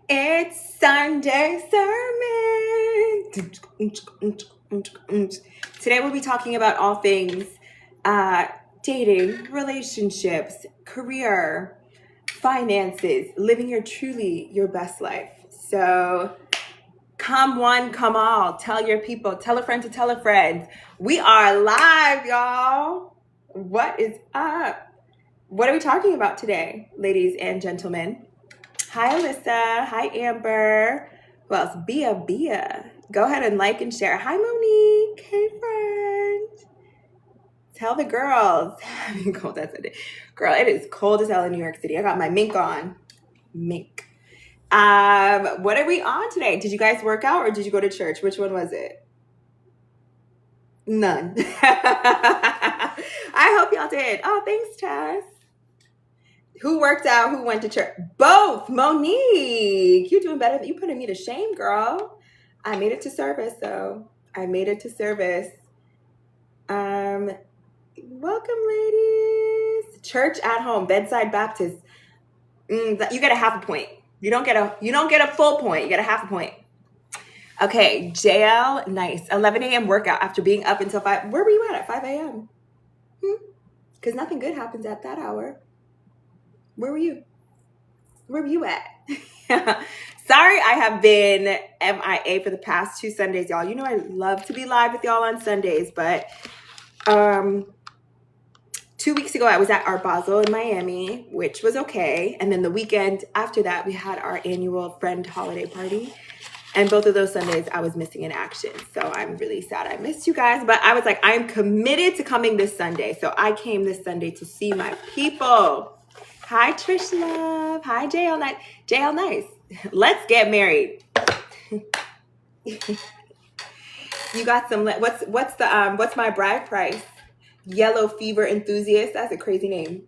It's Sunday sermon. Today we'll be talking about all things dating, relationships, career, finances, living your best life. So come one, come all. Tell your people, tell a friend to tell a friend. We are live, y'all. What is up? What are we talking about today, ladies and gentlemen? Hi, Alyssa. Hi, Amber. Who else? Bia. Go ahead and like and share. Hi, Monique. Hey, friend. Tell the girls. I mean, cold as it is. Girl, it is cold as hell in New York City. I got my mink on. Mink. What are we on today? Did you guys work out or did you go to church? Which one was it? None. I hope y'all did. Oh, thanks, Tess. Who worked out? Who went to church? Both. Monique, you doing better. You putting me to shame, girl. I made it to service, though. I made it to service. Welcome, ladies. Church at home, bedside Baptist. You get a half a point. You don't get a full point. You get a half a point. Okay, JL, nice. 11 a.m. workout after being up until 5. Where were you at 5 a.m.? Because nothing good happens at that hour. Where were you? Where were you at? Sorry, I have been MIA for the past 2 Sundays, y'all. You know I love to be live with y'all on Sundays, but 2 weeks ago I was at Art Basel in Miami, which was okay. And then the weekend after that, we had our annual friend holiday party. And both of those Sundays I was missing in action. So I'm really sad I missed you guys. But I was like, I am committed to coming this Sunday. So I came this Sunday to see my people. Hi, Trish Love. Hi, JL Nice. JL Nice. Let's get married. You got some. What's my bride price? Yellow fever enthusiast. That's a crazy name.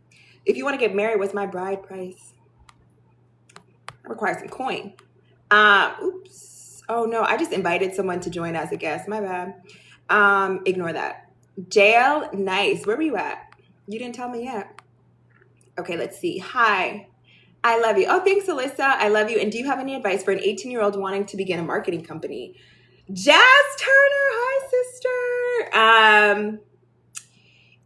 If you want to get married, what's my bride price? That requires some coin. Oops. Oh no, I just invited someone to join as a guest. My bad. Ignore that. JL Nice. Where were you at? You didn't tell me yet. Okay, let's see. Hi. I love you. Oh, thanks, Alyssa. I love you. And do you have any advice for an 18-year-old wanting to begin a marketing company? Jazz Turner. Hi, sister.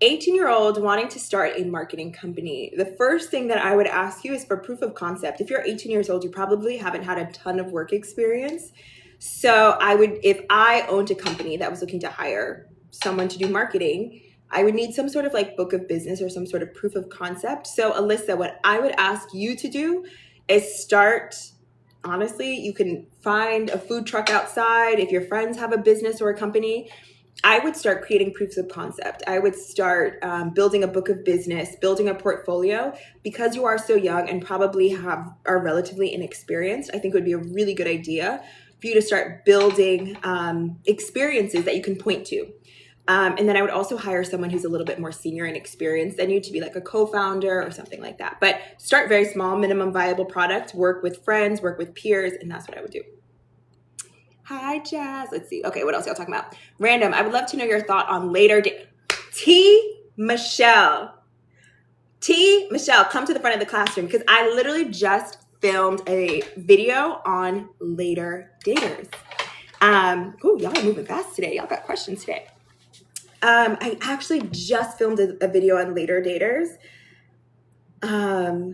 18-year-old wanting to start a marketing company. The first thing that I would ask you is for proof of concept. If you're 18 years old, you probably haven't had a ton of work experience. So if I owned a company that was looking to hire someone to do marketing, I would need some sort of like book of business or some sort of proof of concept. So Alyssa, what I would ask you to do is start, honestly, you can find a food truck outside. If your friends have a business or a company, I would start creating proofs of concept. I would start building a book of business, building a portfolio. Because you are so young and probably are relatively inexperienced, I think it would be a really good idea for you to start building experiences that you can point to. And then I would also hire someone who's a little bit more senior and experienced than you to be like a co-founder or something like that. But start very small, minimum viable product, work with friends, work with peers, and that's what I would do. Hi, Jazz. Let's see. Okay, what else y'all talking about? Random. I would love to know your thought on later date. Michelle, come to the front of the classroom because I literally just filmed a video on later daters. Y'all are moving fast today. Y'all got questions today. I actually just filmed a video on later daters. There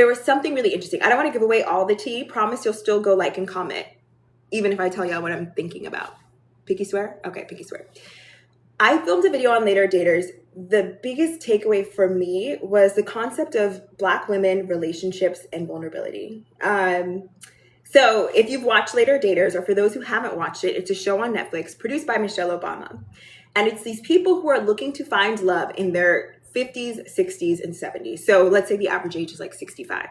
was something really interesting. I don't want to give away all the tea. Promise you'll still go like and comment, even if I tell y'all what I'm thinking about. Pinky swear? Okay, pinky swear. I filmed a video on later daters. The biggest takeaway for me was the concept of Black women, relationships, and vulnerability. So if you've watched Later Daters, or for those who haven't watched it, it's a show on Netflix produced by Michelle Obama. And it's these people who are looking to find love in their 50s, 60s, and 70s. So let's say the average age is like 65.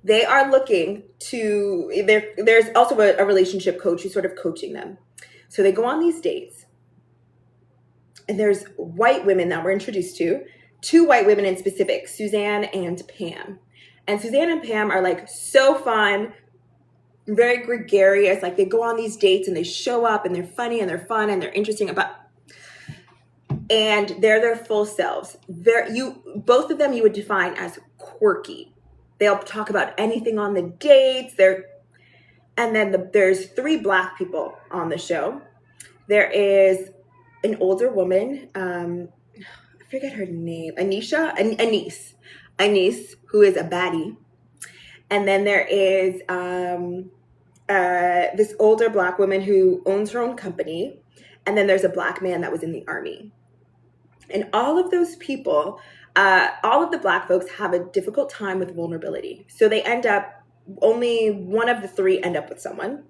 They are looking to, there's also a relationship coach who's sort of coaching them. So they go on these dates. And there's white women that we're introduced to, 2 white women in specific, Suzanne and Pam. And Suzanne and Pam are like so fun, very gregarious. Like they go on these dates and they show up and they're funny and they're fun and they're interesting and they're their full selves. Both of them you would define as quirky. They'll talk about anything on the dates. And then there's 3 Black people on the show. There is an older woman, I forget her name, Anise, who is a baddie. And then there is this older Black woman who owns her own company. And then there's a Black man that was in the army. And all of those people, all of the Black folks have a difficult time with vulnerability. So they end up, only one of the 3 end up with someone.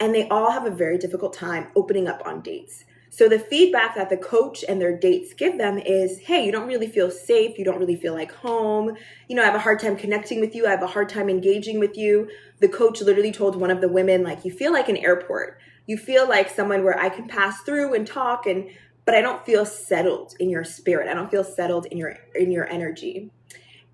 And they all have a very difficult time opening up on dates. So the feedback that the coach and their dates give them is, hey, you don't really feel safe. You don't really feel like home. You know, I have a hard time connecting with you. I have a hard time engaging with you. The coach literally told one of the women, like, you feel like an airport. You feel like someone where I can pass through and talk, but I don't feel settled in your spirit. I don't feel settled in your energy.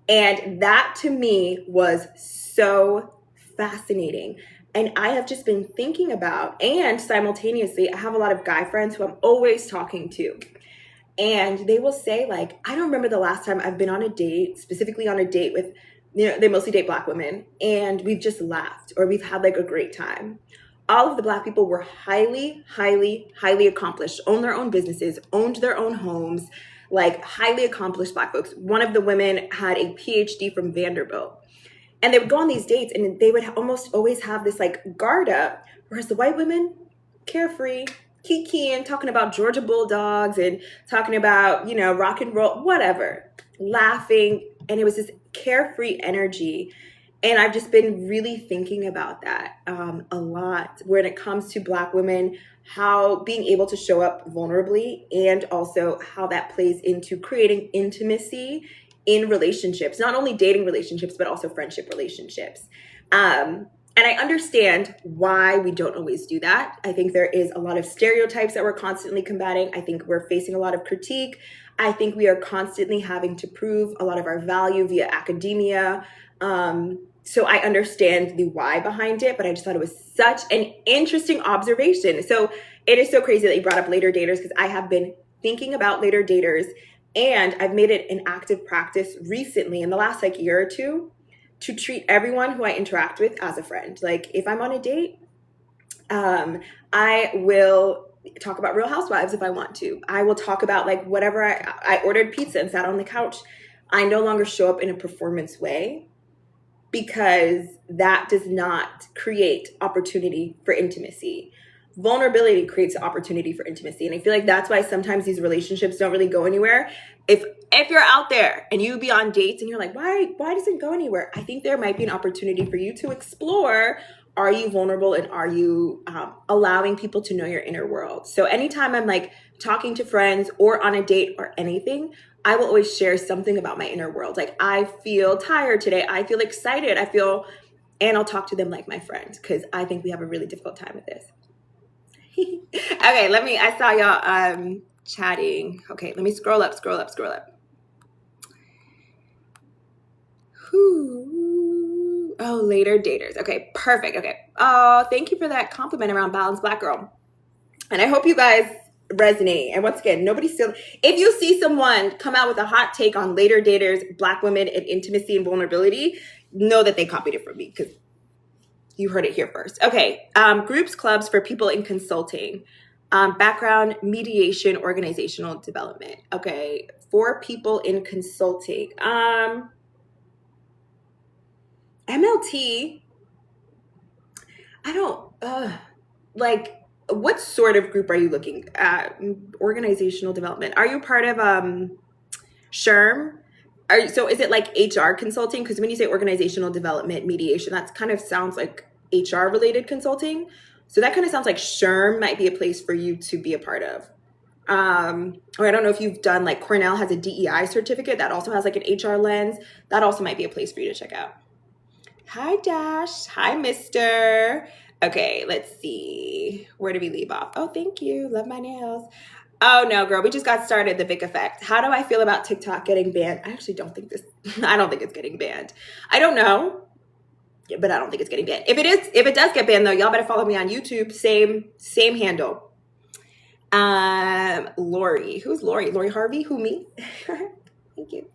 And that to me was so fascinating. And I have just been thinking about, and simultaneously, I have a lot of guy friends who I'm always talking to. And they will say, like, I don't remember the last time I've been on a date, specifically on a date with, you know, they mostly date Black women, and we've just laughed or we've had like a great time. All of the Black people were highly, highly, highly accomplished, owned their own businesses, owned their own homes, like highly accomplished Black folks. One of the women had a PhD from Vanderbilt. And they would go on these dates and they would almost always have this like guard up, whereas the white women, carefree, kikiing, talking about Georgia Bulldogs and talking about, you know, rock and roll, whatever, laughing. And it was this carefree energy. And I've just been really thinking about that a lot when it comes to Black women, how being able to show up vulnerably and also how that plays into creating intimacy in relationships, not only dating relationships, but also friendship relationships. And I understand why we don't always do that. I think there is a lot of stereotypes that we're constantly combating. I think we're facing a lot of critique. I think we are constantly having to prove a lot of our value via academia. So I understand the why behind it, but I just thought it was such an interesting observation. So it is so crazy that you brought up later daters, because I have been thinking about later daters. And I've made it an active practice recently in the last like year or two to treat everyone who I interact with as a friend. Like if I'm on a date, I will talk about Real Housewives if I want to. I will talk about like whatever I ordered pizza and sat on the couch. I no longer show up in a performance way because that does not create opportunity for intimacy. Vulnerability creates an opportunity for intimacy. And I feel like that's why sometimes these relationships don't really go anywhere. If you're out there and you be on dates and you're like, why does it go anywhere? I think there might be an opportunity for you to explore, are you vulnerable and are you allowing people to know your inner world? So anytime I'm like talking to friends or on a date or anything, I will always share something about my inner world. Like I feel tired today. I feel excited. And I'll talk to them like my friends because I think we have a really difficult time with this. Okay, I saw y'all chatting. Okay, let me scroll up. Oh, later daters. Okay, perfect. Okay. Oh, thank you for that compliment around balanced Black girl. And I hope you guys resonate. And once again, if you see someone come out with a hot take on later daters, Black women, and intimacy and vulnerability, know that they copied it from me because you heard it here first. Okay. Groups, clubs for people in consulting. Background, mediation, organizational development. Okay. For people in consulting. MLT. I don't, what sort of group are you looking at? Organizational development. Are you part of SHRM? So is it like HR consulting? Because when you say organizational development, mediation, that kind of sounds like HR related consulting. So that kind of sounds like SHRM might be a place for you to be a part of. Or I don't know if you've done, like Cornell has a DEI certificate that also has like an HR lens. That also might be a place for you to check out. Hi, Dash. Hi, Mister. Okay, let's see. Where did we leave off? Oh, thank you. Love my nails. Oh no, girl, we just got started. The Vic effect. How do I feel about TikTok getting banned? I actually don't think I don't think it's getting banned. I don't know, but I don't think it's getting banned. If it does get banned though, y'all better follow me on YouTube. Same handle. Lori. Who's Lori? Lori Harvey? Who, me? Thank you.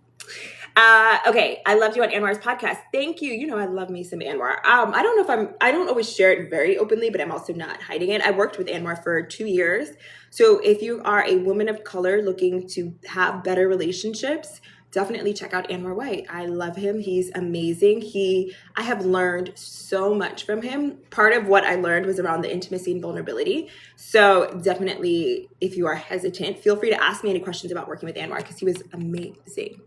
Okay, I loved you on Anwar's podcast. Thank you. You know I love me some Anwar. I don't always share it very openly, but I'm also not hiding it. I worked with Anwar for 2 years. So if you are a woman of color looking to have better relationships, definitely check out Anwar White. I love him. He's amazing. I have learned so much from him. Part of what I learned was around the intimacy and vulnerability. So definitely, if you are hesitant, feel free to ask me any questions about working with Anwar because he was amazing.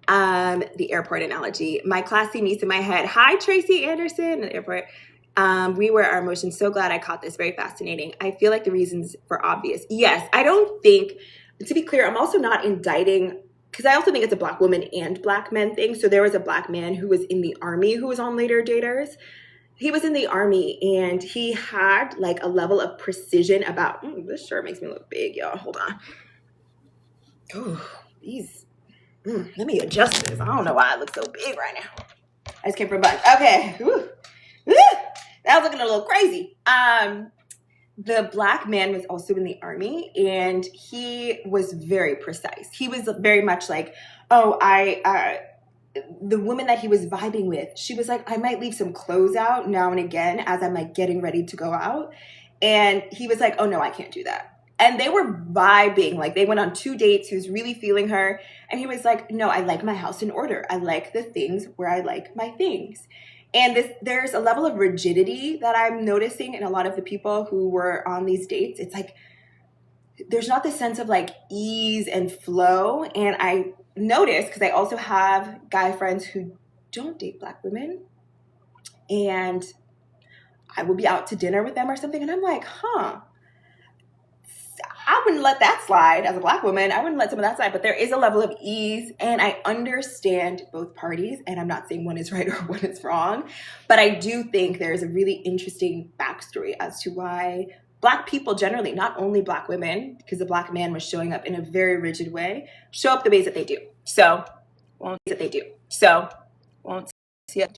The airport analogy. My classy niece in my head. Hi, Tracy Anderson at the airport. We were our emotions. So glad I caught this. Very fascinating. I feel like the reasons were obvious. Yes, I don't think, to be clear, I'm also not indicting, because I also think it's a Black woman and Black men thing. So there was a Black man who was in the army who was on Later Daters. He was in the army and he had like a level of precision about, this shirt makes me look big, y'all. Hold on. Oh, these. Let me adjust this. I don't know why I look so big right now. I just came from a bunch. Okay. Woo. That was looking a little crazy. The Black man was also in the army and he was very precise. He was very much like, the woman that he was vibing with, she was like, I might leave some clothes out now and again as I'm like getting ready to go out. And he was like, oh no, I can't do that. And they were vibing, like they went on 2 dates. He was really feeling her. And he was like, no, I like my house in order. I like the things where I like my things. And there's a level of rigidity that I'm noticing in a lot of the people who were on these dates. It's like, there's not this sense of like ease and flow. And I noticed, because I also have guy friends who don't date Black women. And I will be out to dinner with them or something. And I'm like, I wouldn't let that slide as a Black woman. I wouldn't let some of that slide, but there is a level of ease and I understand both parties and I'm not saying one is right or one is wrong, but I do think there's a really interesting backstory as to why Black people generally, not only Black women, because the Black man was showing up in a very rigid way, show up the ways that they do. So, won't see it.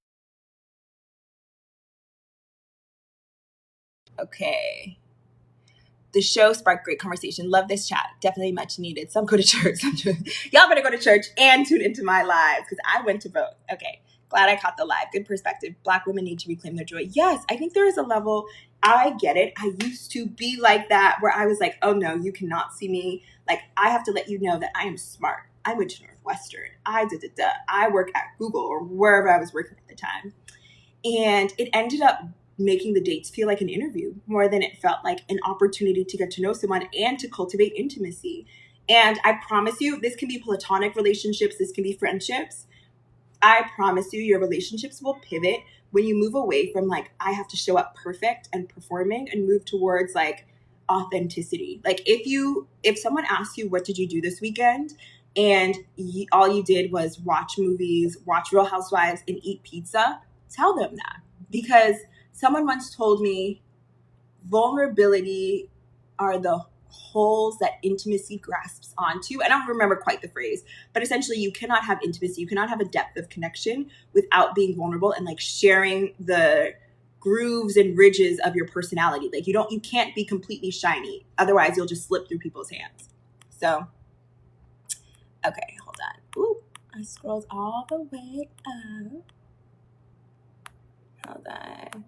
Okay. The show sparked great conversation. Love this chat. Definitely much needed. Some go to church. Y'all better go to church and tune into my lives because I went to both. Okay. Glad I caught the live. Good perspective. Black women need to reclaim their joy. Yes, I think there is a level. I get it. I used to be like that where I was like, oh no, you cannot see me. Like, I have to let you know that I am smart. I went to Northwestern. I work at Google or wherever I was working at the time. And it ended up making the dates feel like an interview more than it felt like an opportunity to get to know someone and to cultivate intimacy. And I promise you, this can be platonic relationships, this can be friendships. I promise you, your relationships will pivot when you move away from like, I have to show up perfect and performing and move towards like authenticity. Like if someone asks you, what did you do this weekend? And all you did was watch movies, watch Real Housewives and eat pizza, tell them that. Because someone once told me vulnerability are the holes that intimacy grasps onto. I don't remember quite the phrase, but essentially you cannot have intimacy. You cannot have a depth of connection without being vulnerable and like sharing the grooves and ridges of your personality. Like you can't be completely shiny. Otherwise you'll just slip through people's hands. So, okay, hold on. Ooh, I scrolled all the way up. Hold on.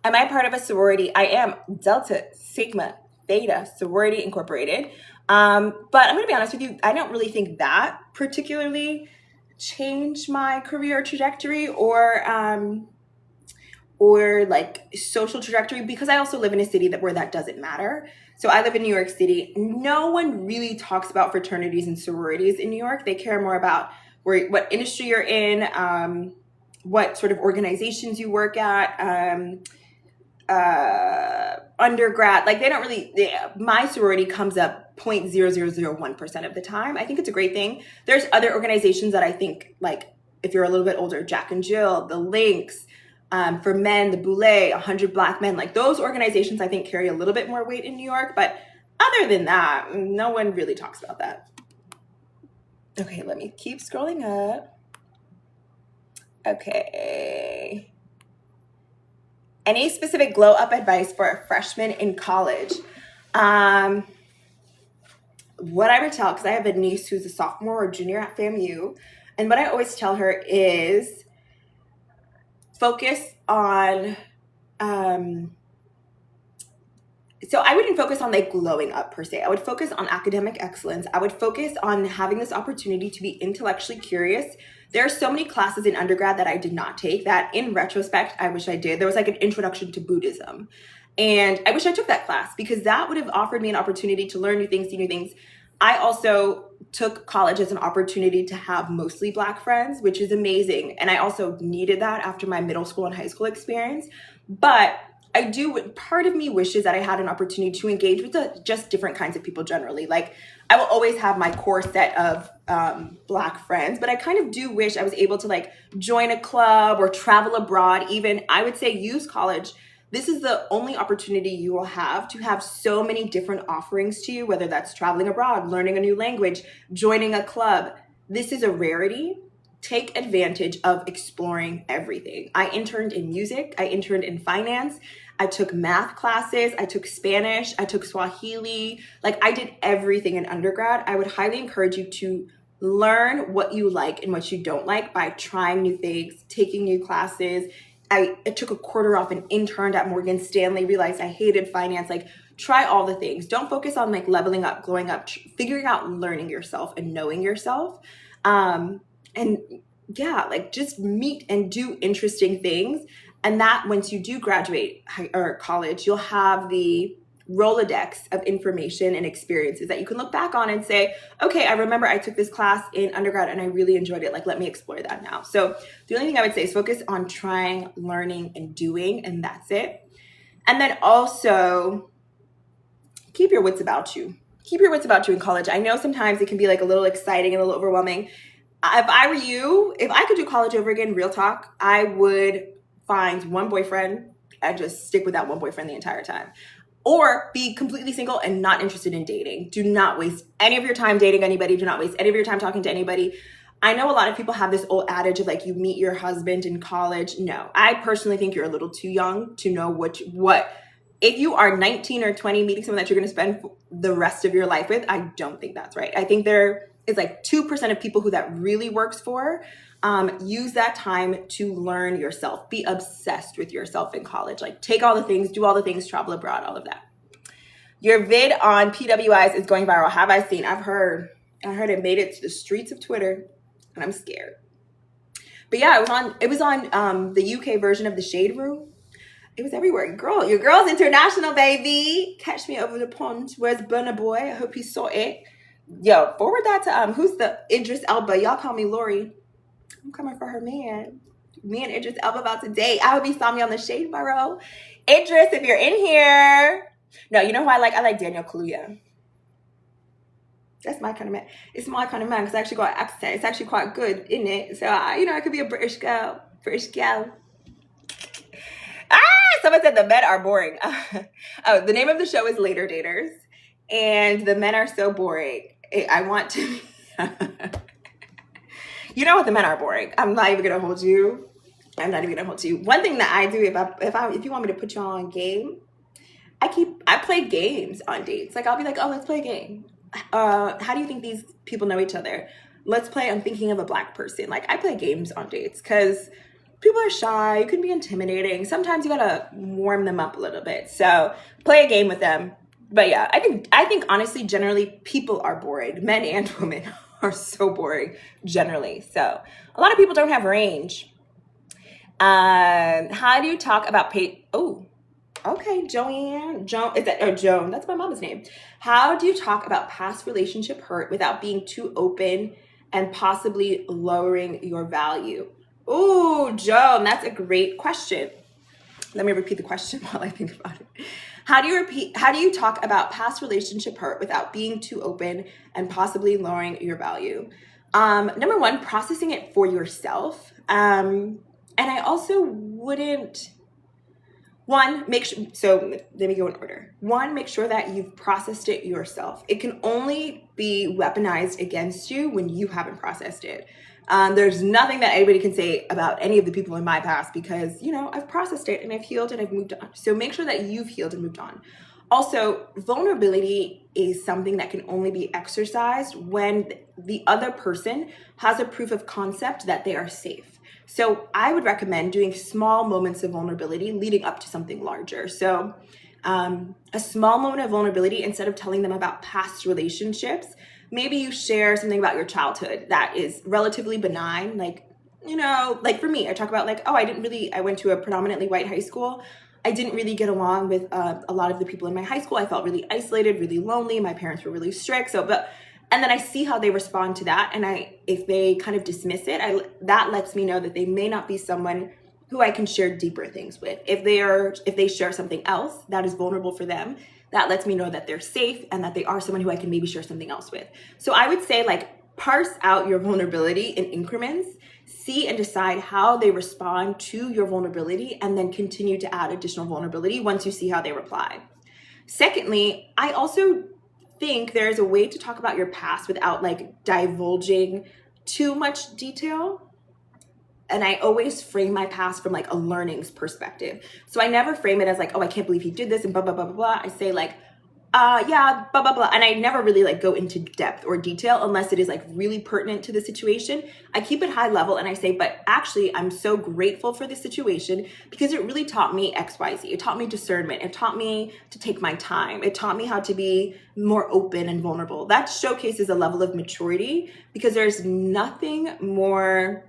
Am I part of a sorority? I am. Delta Sigma Theta Sorority Incorporated. But I'm going to be honest with you. I don't really think that particularly changed my career trajectory or like social trajectory, because I also live in a city where that doesn't matter. So I live in New York City. No one really talks about fraternities and sororities in New York. They care more about what industry you're in, what sort of organizations you work at, undergrad. Like they don't really, my sorority comes up 0.0001% of the time. I think it's a great thing. There's other organizations that I think, like if you're a little bit older, Jack and Jill, the Lynx, for men, the Boulay, 100 Black Men, like those organizations I think carry a little bit more weight in New York. But other than that, no one really talks about that. Okay, let me keep scrolling up. Okay. Any specific glow up advice for a freshman in college? what I would tell, because I have a niece who's a sophomore or junior at FAMU, and what I always tell her is focus on, so I wouldn't focus on like glowing up per se. I would focus on academic excellence. I would focus on having this opportunity to be intellectually curious. There are so many classes in undergrad that I did not take that in retrospect, I wish I did. There was like an introduction to Buddhism. And I wish I took that class because that would have offered me an opportunity to learn new things, see new things. I also took college as an opportunity to have mostly Black friends, which is amazing. And I also needed that after my middle school and high school experience. But part of me wishes that I had an opportunity to engage with just different kinds of people generally. Like I will always have my core set of Black friends, but I kind of do wish I was able to like join a club or travel abroad. Even I would say use college. This is the only opportunity you will have to have so many different offerings to you, whether that's traveling abroad, learning a new language, joining a club. This is a rarity. Take advantage of exploring everything. I interned in music. I interned in finance. I took math classes. I took Spanish. I took Swahili. Like I did everything in undergrad. I would highly encourage you to learn what you like and what you don't like by trying new things, taking new classes. I took a quarter off and interned at Morgan Stanley, realized I hated finance. Like try all the things. Don't focus on like leveling up, glowing up, figuring out learning yourself and knowing yourself. And yeah, like just meet and do interesting things. And that once you do graduate or college, you'll have the Rolodex of information and experiences that you can look back on and say, okay, I remember I took this class in undergrad and I really enjoyed it. Like, let me explore that now. So the only thing I would say is focus on trying, learning, and doing, and that's it. And then also keep your wits about you. Keep your wits about you in college. I know sometimes it can be like a little exciting and a little overwhelming. If I were you, if I could do college over again, real talk, I would find one boyfriend and just stick with that one boyfriend the entire time. Or be completely single and not interested in dating. Do not waste any of your time dating anybody. Do not waste any of your time talking to anybody. I know a lot of people have this old adage of like, you meet your husband in college. No, I personally think you're a little too young to know what. If you are 19 or 20 meeting someone that you're going to spend the rest of your life with, I don't think that's right. I think there is like 2% of people who that really works for. Use that time to learn yourself. Be obsessed with yourself in college. Like take all the things, do all the things, travel abroad, all of that. Your vid on PWIs is going viral. Have I seen? I've heard. I heard it made it to the streets of Twitter, and I'm scared. But yeah, it was on the UK version of the Shade Room. It was everywhere. Girl, your girl's international, baby. Catch me over the pond. Where's Burna Boy? I hope he saw it. Yo, forward that to who's the Idris Elba? Y'all call me Lori. I'm coming for her man. Me and Idris Elba about to date. I hope he saw me on the Shade Burrow. Idris, if you're in here. No, you know who I like? I like Daniel Kaluuya. That's my kind of man. It's my kind of man because I actually got an accent. It's actually quite good, isn't it? So, I could be a British girl. British gal. Someone said the men are boring. Oh, the name of the show is Later Daters. And the men are so boring. I want to... You know what? The men are boring. I'm not even gonna hold you. I'm not even gonna hold you. One thing that I do if you want me to put you on game, I play games on dates. Like I'll be like, oh, let's play a game. How do you think these people know each other? Let's play. I'm thinking of a Black person. Like I play games on dates because people are shy. You can be intimidating. Sometimes you gotta warm them up a little bit. So play a game with them. But yeah, I think honestly, generally, people are boring. Men and women are so boring generally. So a lot of people don't have range. How do you talk about Oh, okay, Joanne. Joan? That's my mama's name. How do you talk about past relationship hurt without being too open and possibly lowering your value? Oh, Joan, that's a great question. Let me repeat the question while I think about it. How do you talk about past relationship hurt without being too open and possibly lowering your value? Number one, processing it for yourself. And I also wouldn't, so let me go in order. One, make sure that you've processed it yourself. It can only be weaponized against you when you haven't processed it. There's nothing that anybody can say about any of the people in my past because, I've processed it and I've healed and I've moved on. So make sure that you've healed and moved on. Also, vulnerability is something that can only be exercised when the other person has a proof of concept that they are safe. So I would recommend doing small moments of vulnerability leading up to something larger. So a small moment of vulnerability, instead of telling them about past relationships, maybe you share something about your childhood that is relatively benign. Like, like for me, I talk about like, oh, I went to a predominantly white high school. I didn't really get along with a lot of the people in my high school. I felt really isolated, really lonely. My parents were really strict. And then I see how they respond to that. And if they kind of dismiss it, that lets me know that they may not be someone who I can share deeper things with. If they share something else that is vulnerable for them, that lets me know that they're safe and that they are someone who I can maybe share something else with. So I would say, like, parse out your vulnerability in increments, see and decide how they respond to your vulnerability, and then continue to add additional vulnerability once you see how they reply. Secondly, I also think there's a way to talk about your past without like divulging too much detail. And I always frame my past from like a learnings perspective. So I never frame it as like, oh, I can't believe he did this and blah, blah, blah, blah, blah. I say like, yeah, blah, blah, blah. And I never really like go into depth or detail unless it is like really pertinent to the situation. I keep it high level and I say, but actually I'm so grateful for this situation because it really taught me XYZ. It taught me discernment. It taught me to take my time. It taught me how to be more open and vulnerable. That showcases a level of maturity, because there's nothing more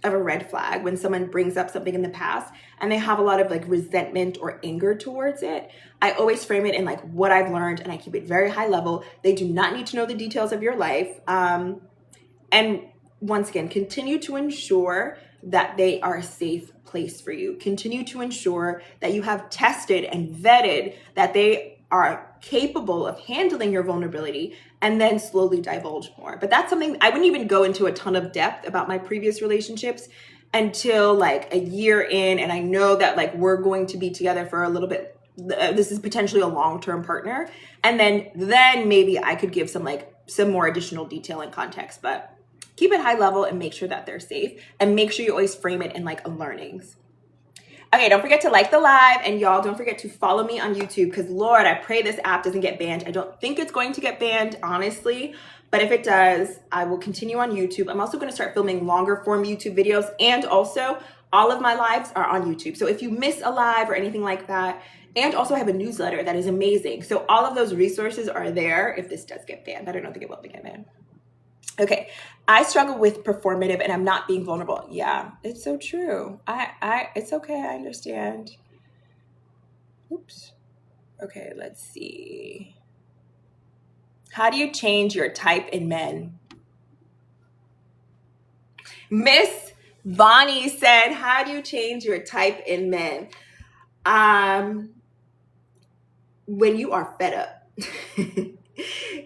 of a red flag when someone brings up something in the past and they have a lot of like resentment or anger towards it. I always frame it in like what I've learned, and I keep it very high level. They do not need to know the details of your life. And once again, continue to ensure that they are a safe place for you. Continue to ensure that you have tested and vetted that they are capable of handling your vulnerability, and then slowly divulge more. But that's something I wouldn't even go into a ton of depth about my previous relationships until like a year in, and I know that like we're going to be together for a little bit. This is potentially a long-term partner, and then maybe I could give some more additional detail and context. But keep it high level and make sure that they're safe, and make sure you always frame it in like a learnings. Okay, don't forget to like the live, and y'all don't forget to follow me on YouTube, because Lord, I pray this app doesn't get banned. I don't think it's going to get banned, honestly, but if it does, I will continue on YouTube. I'm also going to start filming longer form YouTube videos, and also all of my lives are on YouTube. So if you miss a live or anything like that, and also I have a newsletter that is amazing. So all of those resources are there if this does get banned. I don't think it will get banned. Okay, I struggle with performative and I'm not being vulnerable. Yeah, it's so true. It's okay, I understand. Oops. Okay, let's see. How do you change your type in men? Miss Bonnie said, how do you change your type in men? When you are fed up.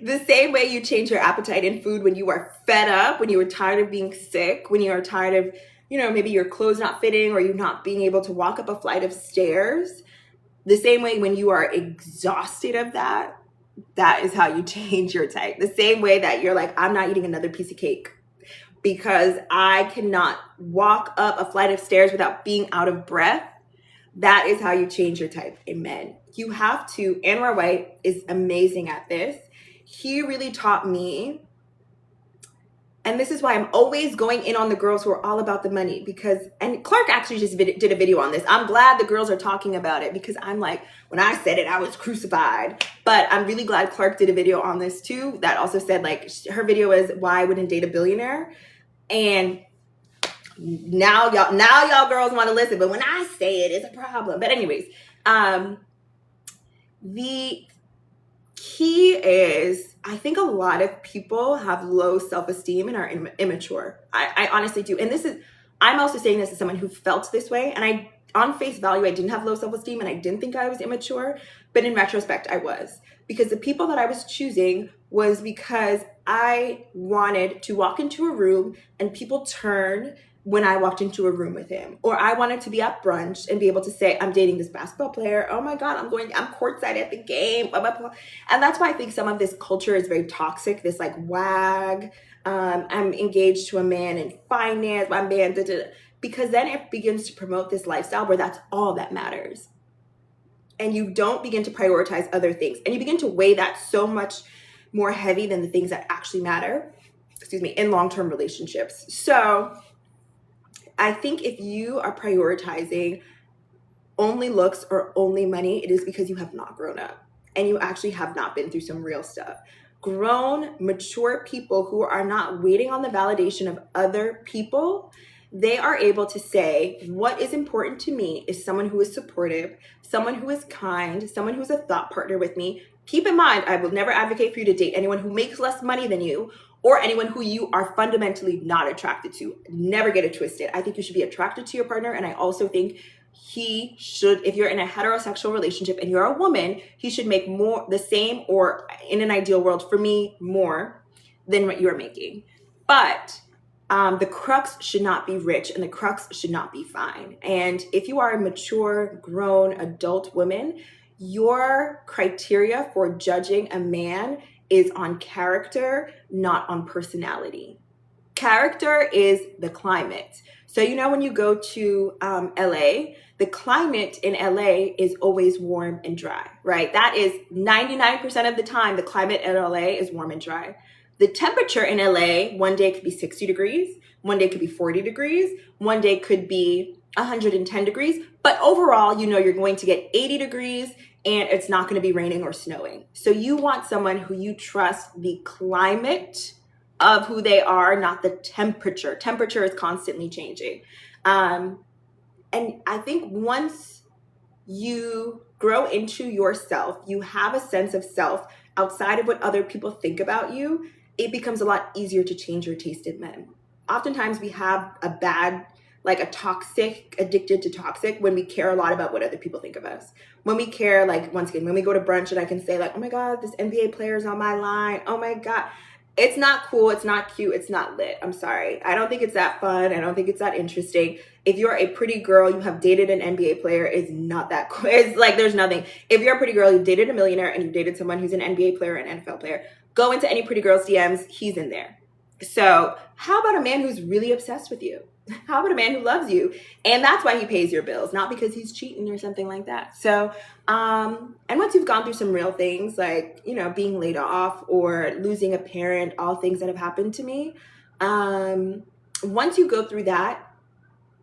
The same way you change your appetite in food when you are fed up, when you are tired of being sick, when you are tired of, maybe your clothes not fitting or you not being able to walk up a flight of stairs. The same way when you are exhausted of that is how you change your type. The same way that you're like, I'm not eating another piece of cake because I cannot walk up a flight of stairs without being out of breath. That is how you change your type in men. You have to, Anwar White is amazing at this. He really taught me, and this is why I'm always going in on the girls who are all about the money, and Clark actually just did a video on this. I'm glad the girls are talking about it, because I'm like, when I said it, I was crucified. But I'm really glad Clark did a video on this too, that also said like, her video is why I wouldn't date a billionaire. And now y'all girls want to listen, but when I say it, it's a problem. But anyways, the key is, I think a lot of people have low self-esteem and are immature. I honestly do. And I'm also saying this as someone who felt this way. And on face value, I didn't have low self-esteem and I didn't think I was immature. But in retrospect, I was. Because the people that I was choosing was because I wanted to walk into a room and people turn when I walked into a room with him. Or I wanted to be at brunch and be able to say, I'm dating this basketball player. Oh my God, I'm courtside at the game, blah, blah, blah. And that's why I think some of this culture is very toxic, this like wag, I'm engaged to a man in finance, my man, because then it begins to promote this lifestyle where that's all that matters. and you don't begin to prioritize other things, and you begin to weigh that so much more heavy than the things that actually matter, in long-term relationships. So I think if you are prioritizing only looks or only money, it is because you have not grown up and you actually have not been through some real stuff. Grown, mature people who are not waiting on the validation of other people, they are able to say, what is important to me is someone who is supportive, someone who is kind, someone who's a thought partner with me. Keep in mind, I will never advocate for you to date anyone who makes less money than you or anyone who you are fundamentally not attracted to. Never get it twisted. I think you should be attracted to your partner, and I also think he should, if you're in a heterosexual relationship and you're a woman, he should make more, the same, or in an ideal world for me, more than what you're making. But the crux should not be rich, and the crux should not be fine. And if you are a mature, grown, adult woman, your criteria for judging a man is on character, not on personality. Character is the climate. So, when you go to LA, the climate in LA is always warm and dry, right? That is 99% of the time, the climate in LA is warm and dry. The temperature in LA, one day could be 60 degrees, one day could be 40 degrees, one day could be 110 degrees. But overall, you're going to get 80 degrees and it's not going to be raining or snowing. So you want someone who you trust the climate of who they are, not the temperature. Temperature is constantly changing. And I think once you grow into yourself, you have a sense of self outside of what other people think about you, it becomes a lot easier to change your taste in men. Oftentimes we have a toxic, addicted to toxic, when we care a lot about what other people think of us. When we care, once again, when we go to brunch and I can say oh my God, this NBA player's on my line. Oh my God. It's not cool. It's not cute. It's not lit. I'm sorry. I don't think it's that fun. I don't think it's that interesting. If you're a pretty girl, you have dated an NBA player, it's not that cool. It's there's nothing. If you're a pretty girl, you've dated a millionaire and you've dated someone who's an NBA player, an NFL player, go into any pretty girl's DMs, he's in there. So how about a man who's really obsessed with you? How about a man who loves you? And that's why he pays your bills, not because he's cheating or something like that. So, and once you've gone through some real things being laid off or losing a parent, all things that have happened to me. Once you go through that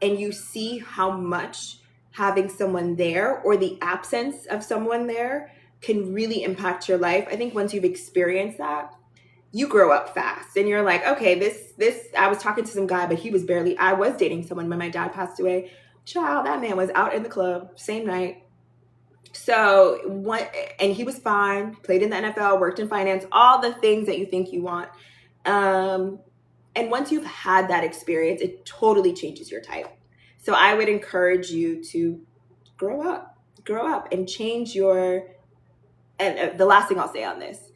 and you see how much having someone there or the absence of someone there can really impact your life, I think once you've experienced that, you grow up fast and you're like, okay, this, I was talking to some guy, but I was dating someone when my dad passed away. Child, that man was out in the club, same night. So and he was fine, played in the NFL, worked in finance, all the things that you think you want. And once you've had that experience, it totally changes your type. So I would encourage you to grow up and change and the last thing I'll say on this,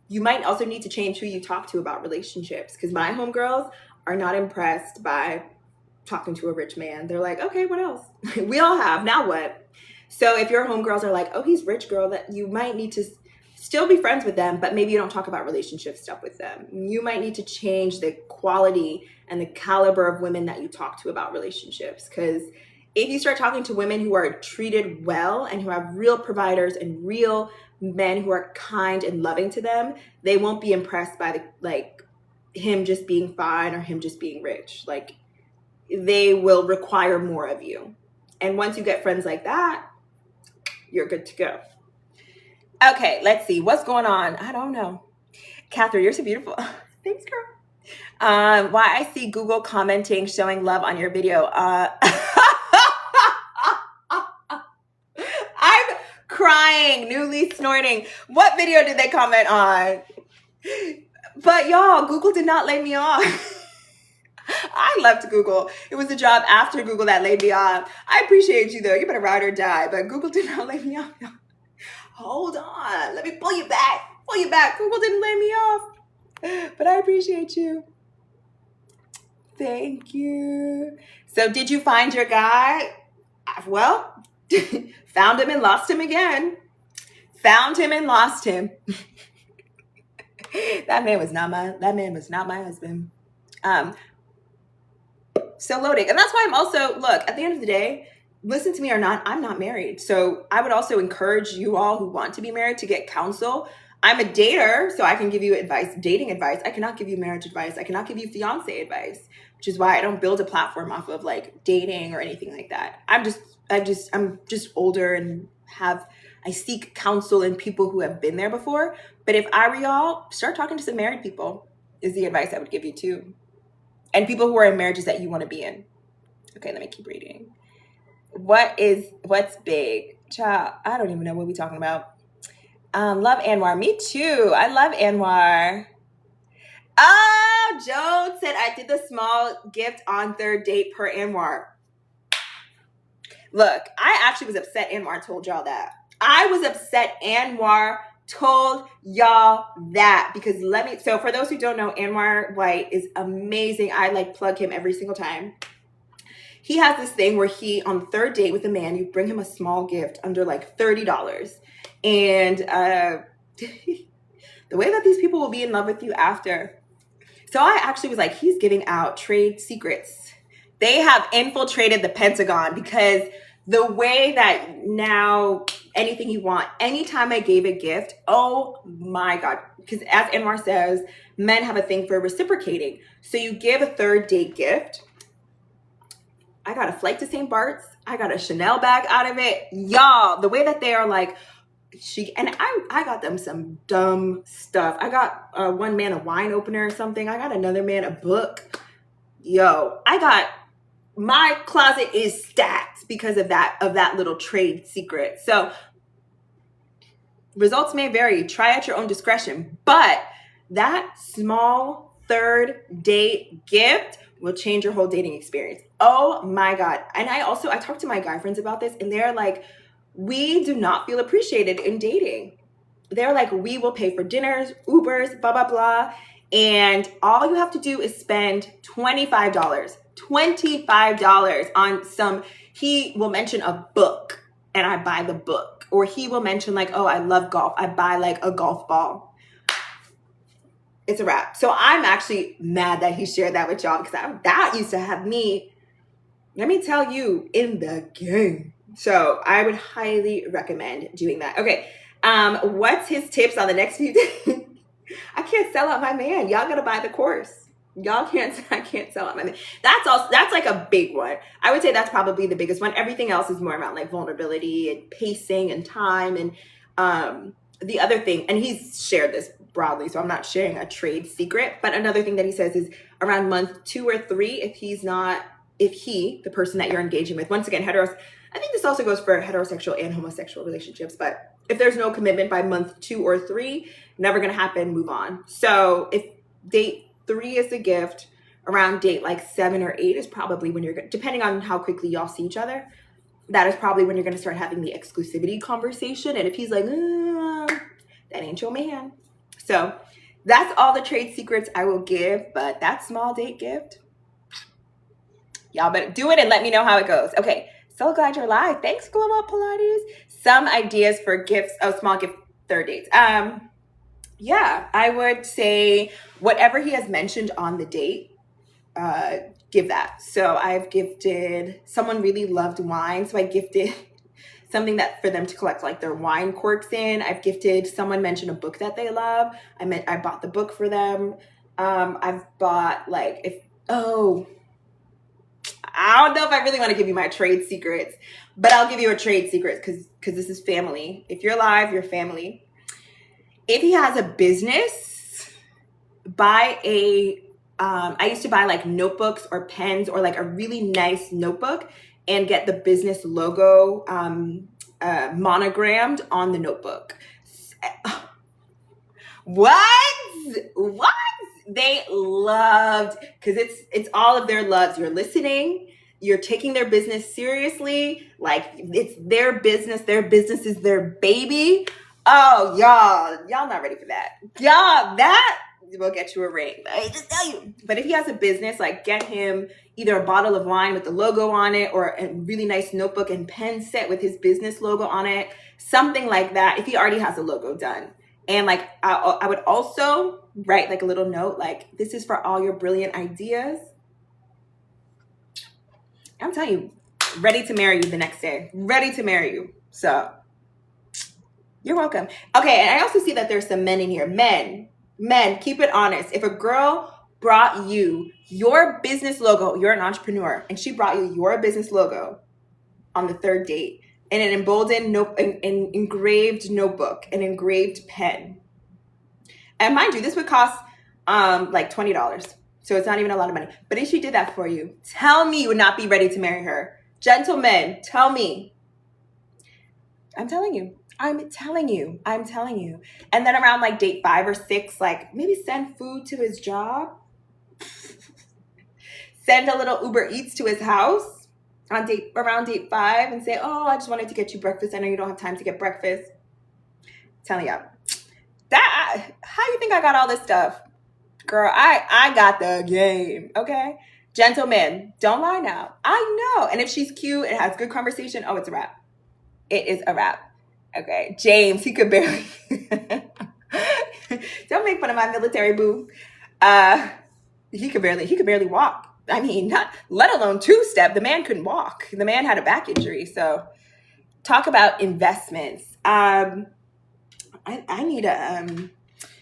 you might also need to change who you talk to about relationships, because my homegirls are not impressed by talking to a rich man. They're like, okay, what else? We all have, now what? So if your homegirls are like, oh, he's rich, girl, that you might need to still be friends with them, but maybe you don't talk about relationship stuff with them. You might need to change the quality and the caliber of women that you talk to about relationships, because if you start talking to women who are treated well and who have real providers and real men who are kind and loving to them, they won't be impressed by him just being fine or him just being rich. They will require more of you. And once you get friends like that, you're good to go. Okay, let's see. What's going on? I don't know. Catherine, you're so beautiful. Thanks, girl. Why I see Google commenting, showing love on your video. I'm crying, newly snorting. What video did they comment on? But y'all, Google did not lay me off. I left Google. It was the job after Google that laid me off. I appreciate you though. You better ride or die, but Google did not lay me off. Hold on. Let me pull you back. Google didn't lay me off. But I appreciate you. Thank you. So did you find your guy? Well, found him and lost him again. Found him and lost him. That man was not my husband. So loading. And that's why I'm also, look, at the end of the day, listen to me or not, I'm not married. So I would also encourage you all who want to be married to get counsel. I'm a dater, so I can give you advice, dating advice. I cannot give you marriage advice. I cannot give you fiance advice, which is why I don't build a platform off of like dating or anything like that. I'm just older and I seek counsel in people who have been there before. But if I were y'all, start talking to some married people is the advice I would give you too. And people who are in marriages that you want to be in. Okay, let me keep reading. What's big? Child, I don't even know what we're talking about. Love Anwar. Me too. I love Anwar. Oh, Joan said I did the small gift on third date per Anwar. Look, I actually was upset Anwar told y'all that. I was upset Anwar told y'all that because so for those who don't know, Anwar White is amazing. I like plug him every single time. He has this thing where on the third date with a man, you bring him a small gift under like $30. And the way that these people will be in love with you after. So I actually was like, he's giving out trade secrets. They have infiltrated the Pentagon because the way that now anything you want, anytime I gave a gift, oh my God. Because as Anwar says, men have a thing for reciprocating. So you give a third date gift. I got a flight to St. Bart's. I got a Chanel bag out of it. Y'all, the way that they are like, I got them some dumb stuff. I got one man a wine opener or something. I got another man a book. Yo, my closet is stacked because of that little trade secret. So results may vary. Try at your own discretion. But that small third date gift will change your whole dating experience. Oh my God. And I talk to my guy friends about this and they're like, we do not feel appreciated in dating. They're like, we will pay for dinners, Ubers, blah, blah, blah. And all you have to do is spend $25 on he will mention a book and I buy the book. Or he will mention like, oh, I love golf. I buy like a golf ball. It's a wrap. So I'm actually mad that he shared that with y'all because that used to have me, let me tell you, in the game. So I would highly recommend doing that. Okay. What's his tips on the next few days? I can't sell out my man. Y'all gotta buy the course. I can't sell out my man. That's like a big one. I would say that's probably the biggest one. Everything else is more around like vulnerability and pacing and time. And the other thing, and he's shared this broadly, so I'm not sharing a trade secret, but another thing that he says is around month 2 or 3, if he, the person that you're engaging with, once again, I think this also goes for heterosexual and homosexual relationships, but if there's no commitment by month 2 or 3, never going to happen, move on. So if date 3 is the gift, around date like 7 or 8 is probably when you're depending on how quickly y'all see each other, that is probably when you're going to start having the exclusivity conversation. And if he's like, that ain't your man. So that's all the trade secrets I will give, but that small date gift, y'all better do it and let me know how it goes. Okay. So glad you're live. Thanks, Glow Up Pilates. Some ideas for gifts, small gift third dates. Yeah, I would say whatever he has mentioned on the date, give that. So I've gifted, someone really loved wine, so I gifted something that for them to collect like their wine corks in. I've gifted, someone mentioned a book that they love. I bought the book for them. I've bought I don't know if I really want to give you my trade secrets, but I'll give you a trade secret because this is family. If you're live, you're family. If he has a business, buy I used to buy like notebooks or pens or like a really nice notebook and get the business logo monogrammed on the notebook. What? They loved, because it's all of their loves. You're listening. You're taking their business seriously. Like it's their business. Their business is their baby. Oh, y'all not ready for that. Y'all, that will get you a ring. I just tell you. But if he has a business, like get him either a bottle of wine with the logo on it or a really nice notebook and pen set with his business logo on it. Something like that. If he already has a logo done. And like, I would also write like a little note, like, this is for all your brilliant ideas. I'm telling you, ready to marry you the next day. Ready to marry you. So you're welcome. Okay, and I also see that there's some men in here. Men, keep it honest. If a girl brought you your business logo, you're an entrepreneur, and she brought you your business logo on the third date, and an emboldened, an engraved notebook, an engraved pen. And mind you, this would cost like $20. So it's not even a lot of money. But if she did that for you, tell me you would not be ready to marry her. Gentlemen, tell me. I'm telling you. I'm telling you. And then around like date 5 or 6, like maybe send food to his job. Send a little Uber Eats to his house around date 5 and say, oh, I just wanted to get you breakfast. I know you don't have time to get breakfast. Telling you. How you think I got all this stuff? Girl, I got the game, okay? Gentlemen, don't lie now. I know. And if she's cute and has good conversation, oh, it's a wrap. It is a wrap. Okay. James, he could barely. Don't make fun of my military boo. He could barely walk. I mean, not let alone 2-step. The man couldn't walk. The man had a back injury. So talk about investments. I need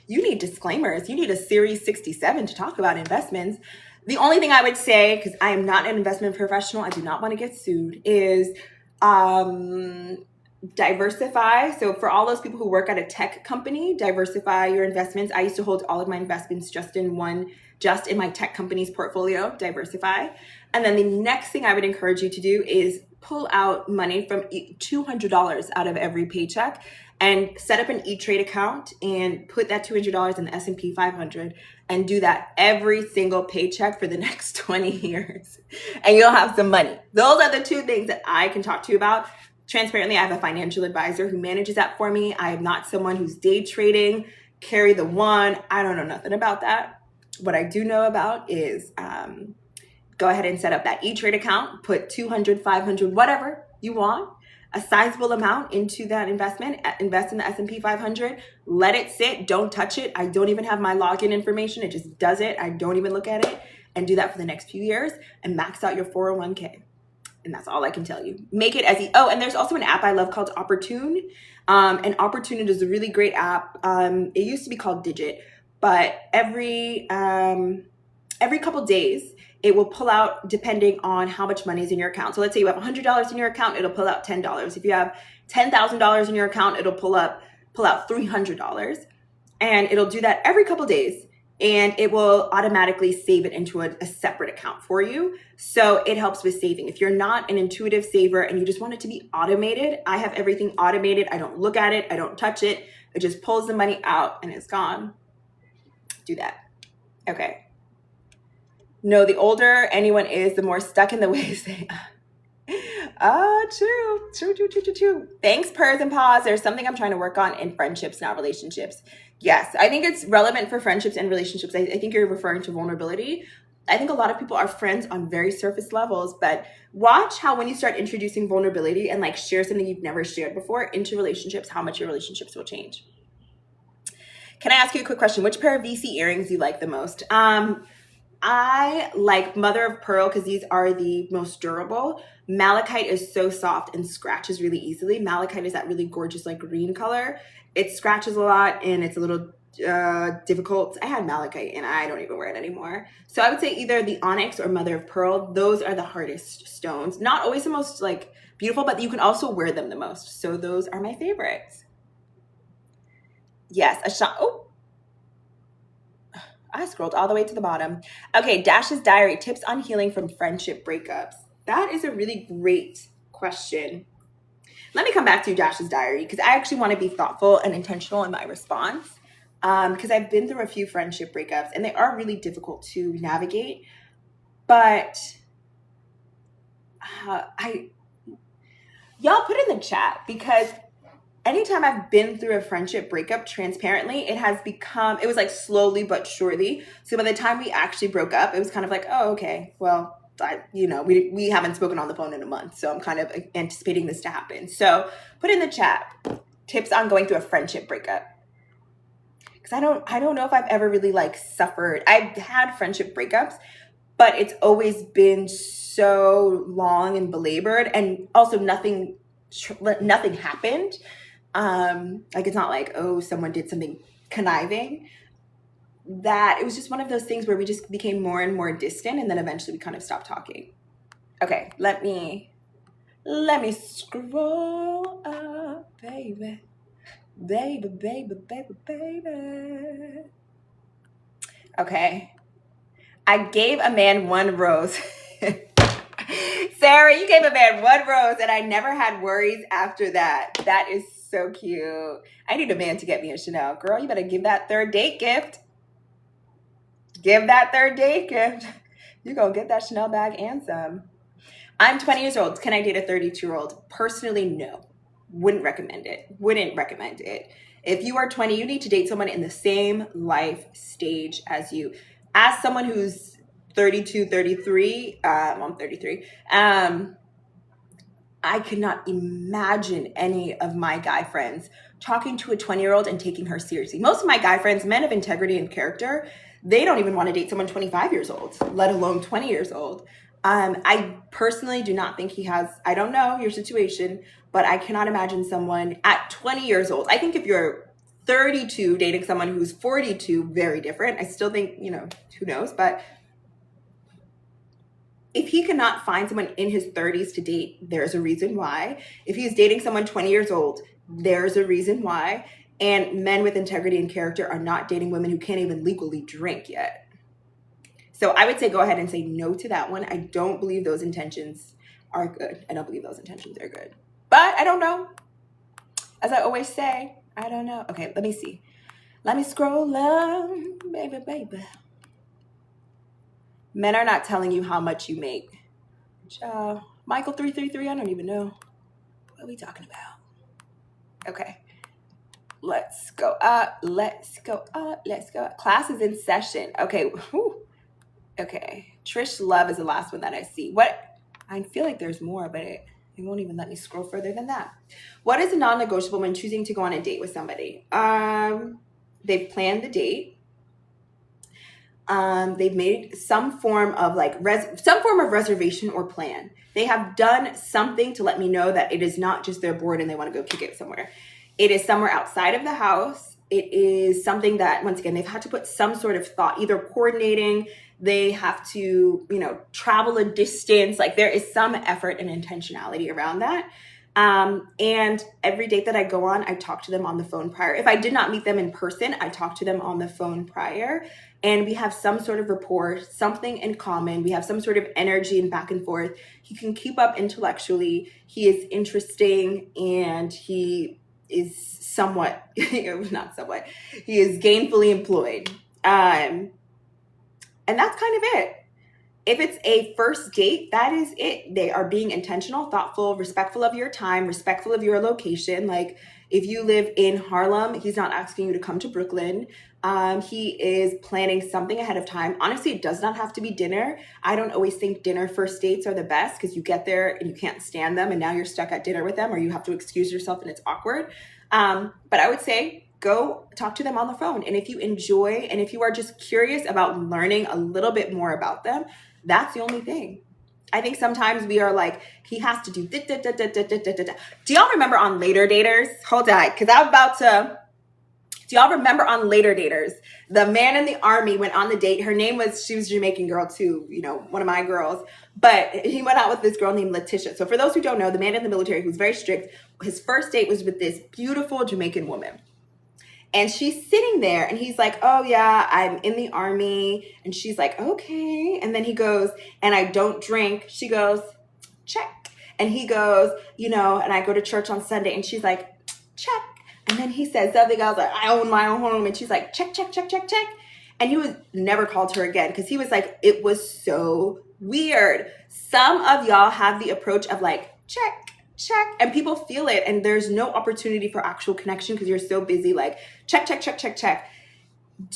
you need disclaimers. You need a Series 67 to talk about investments. The only thing I would say, because I am not an investment professional, I do not want to get sued, is diversify. So for all those people who work at a tech company, diversify your investments. I used to hold all of my investments just in my tech company's portfolio, diversify. And then the next thing I would encourage you to do is pull out money from $200 out of every paycheck and set up an E-Trade account and put that $200 in the S&P 500 and do that every single paycheck for the next 20 years. And you'll have some money. Those are the 2 things that I can talk to you about. Transparently, I have a financial advisor who manages that for me. I am not someone who's day trading, carry the one. I don't know nothing about that. What I do know about is go ahead and set up that E-Trade account, put $200, $500, whatever you want, a sizable amount into that investment, invest in the S&P 500, let it sit, don't touch it. I don't even have my login information. It just does it. I don't even look at it, and do that for the next few years and max out your 401k. And that's all I can tell you. Make it as and there's also an app I love called Opportune. And Opportune is a really great app. It used to be called Digit, but every couple days, it will pull out depending on how much money is in your account. So let's say you have $100 in your account, it'll pull out $10. If you have $10,000 in your account, it'll pull out $300. And it'll do that every couple days. And it will automatically save it into a separate account for you. So it helps with saving. If you're not an intuitive saver and you just want it to be automated, I have everything automated. I don't look at it. I don't touch it. It just pulls the money out and it's gone. Do that. Okay. No, the older anyone is, the more stuck in the ways they are. True. Thanks, Pers and Pause. There's something I'm trying to work on in friendships, not relationships. Yes, I think it's relevant for friendships and relationships. I think you're referring to vulnerability. I think a lot of people are friends on very surface levels, but watch how when you start introducing vulnerability and like share something you've never shared before into relationships, how much your relationships will change. Can I ask you a quick question? Which pair of VC earrings do you like the most? I like mother of pearl because these are the most durable. Malachite is so soft and scratches really easily. Malachite is that really gorgeous like green color. It scratches a lot and it's a little difficult. I had malachite and I don't even wear it anymore. So I would say either the onyx or mother of pearl. Those are the hardest stones. Not always the most like beautiful, but you can also wear them the most. So those are my favorites. Yes, a shot. Oh, I scrolled all the way to the bottom. Okay, Dash's diary, tips on healing from friendship breakups. That is a really great question. Let me come back to Dash's diary because I actually want to be thoughtful and intentional in my response because I've been through a few friendship breakups and they are really difficult to navigate. But y'all put in the chat because anytime I've been through a friendship breakup transparently, it was like slowly but surely. So by the time we actually broke up, it was kind of like, oh, okay, well, we haven't spoken on the phone in a month. So I'm kind of anticipating this to happen. So put in the chat tips on going through a friendship breakup. Because I don't know if I've ever really like suffered. I've had friendship breakups, but it's always been so long and belabored, and also nothing happened. Like, it's not like, oh, someone did something conniving. That it was just one of those things where we just became more and more distant, and then eventually we kind of stopped talking. Okay, let me scroll up, baby. Okay. I gave a man one rose. Sarah, you gave a man one rose and I never had worries after that. That is so cute. I need a man to get me a Chanel. Girl, you better give that third date gift. Give that third date gift. You're going to get that Chanel bag and some. I'm 20 years old. Can I date a 32-year-old? Personally, no. Wouldn't recommend it. If you are 20, you need to date someone in the same life stage as you. As someone who's 32, 33, I'm 33, I could not imagine any of my guy friends talking to a 20-year-old and taking her seriously. Most of my guy friends, men of integrity and character, they don't even want to date someone 25 years old, let alone 20 years old. I personally do not think he has, I don't know your situation, but I cannot imagine someone at 20 years old. I think if you're 32 dating someone who's 42, very different. I still think, who knows, but if he cannot find someone in his 30s to date, there's a reason why. If he's dating someone 20 years old, there's a reason why. And men with integrity and character are not dating women who can't even legally drink yet. So I would say go ahead and say no to that one. I don't believe those intentions are good. But I don't know. As I always say, I don't know. Okay, let me see. Let me scroll up, baby. Men are not telling you how much you make. Michael 333, I don't even know. What are we talking about? Okay. Let's go up. Class is in session. Okay. Whew. Okay. Trish Love is the last one that I see. I feel like there's more, but it won't even let me scroll further than that. What is a non-negotiable when choosing to go on a date with somebody? They've planned the date. They've made some form of reservation or plan. They have done something to let me know that it is not just they're bored and they want to go kick it somewhere. It is somewhere outside of the house. It is something that, once again, they've had to put some sort of thought, either coordinating, they have to, travel a distance. Like, there is some effort and intentionality around that. And every date that I go on, I talk to them on the phone prior. If I did not meet them in person, I talk to them on the phone prior. And we have some sort of rapport, something in common. We have some sort of energy and back and forth. He can keep up intellectually. He is interesting, and he is he is gainfully employed. And that's kind of it. If it's a first date, that is it. They are being intentional, thoughtful, respectful of your time, respectful of your location. Like, if you live in Harlem, he's not asking you to come to Brooklyn. He is planning something ahead of time. Honestly, it does not have to be dinner. I don't always think dinner first dates are the best, because you get there and you can't stand them, and now you're stuck at dinner with them, or you have to excuse yourself and it's awkward. But I would say go talk to them on the phone. And if you enjoy, and if you are just curious about learning a little bit more about them, that's the only thing. I think sometimes we are like, he has to do da, da, da, da, da, da, da, da. Do y'all remember on Later Daters? Hold on, because I'm about to. Do y'all remember on Later Daters? The man in the army went on the date. She was a Jamaican girl too, one of my girls. But he went out with this girl named Letitia. So for those who don't know, the man in the military who's very strict, his first date was with this beautiful Jamaican woman. And she's sitting there and he's like, oh yeah, I'm in the army. And she's like, okay. And then he goes, and I don't drink. She goes, check. And he goes, and I go to church on Sunday. And she's like, check. And then he says something else like, I own my own home. And she's like, check, check, check, check, check. And he never called her again, because he was like, it was so weird. Some of y'all have the approach of like, check, check, and people feel it, and there's no opportunity for actual connection because you're so busy like check, check, check, check, check.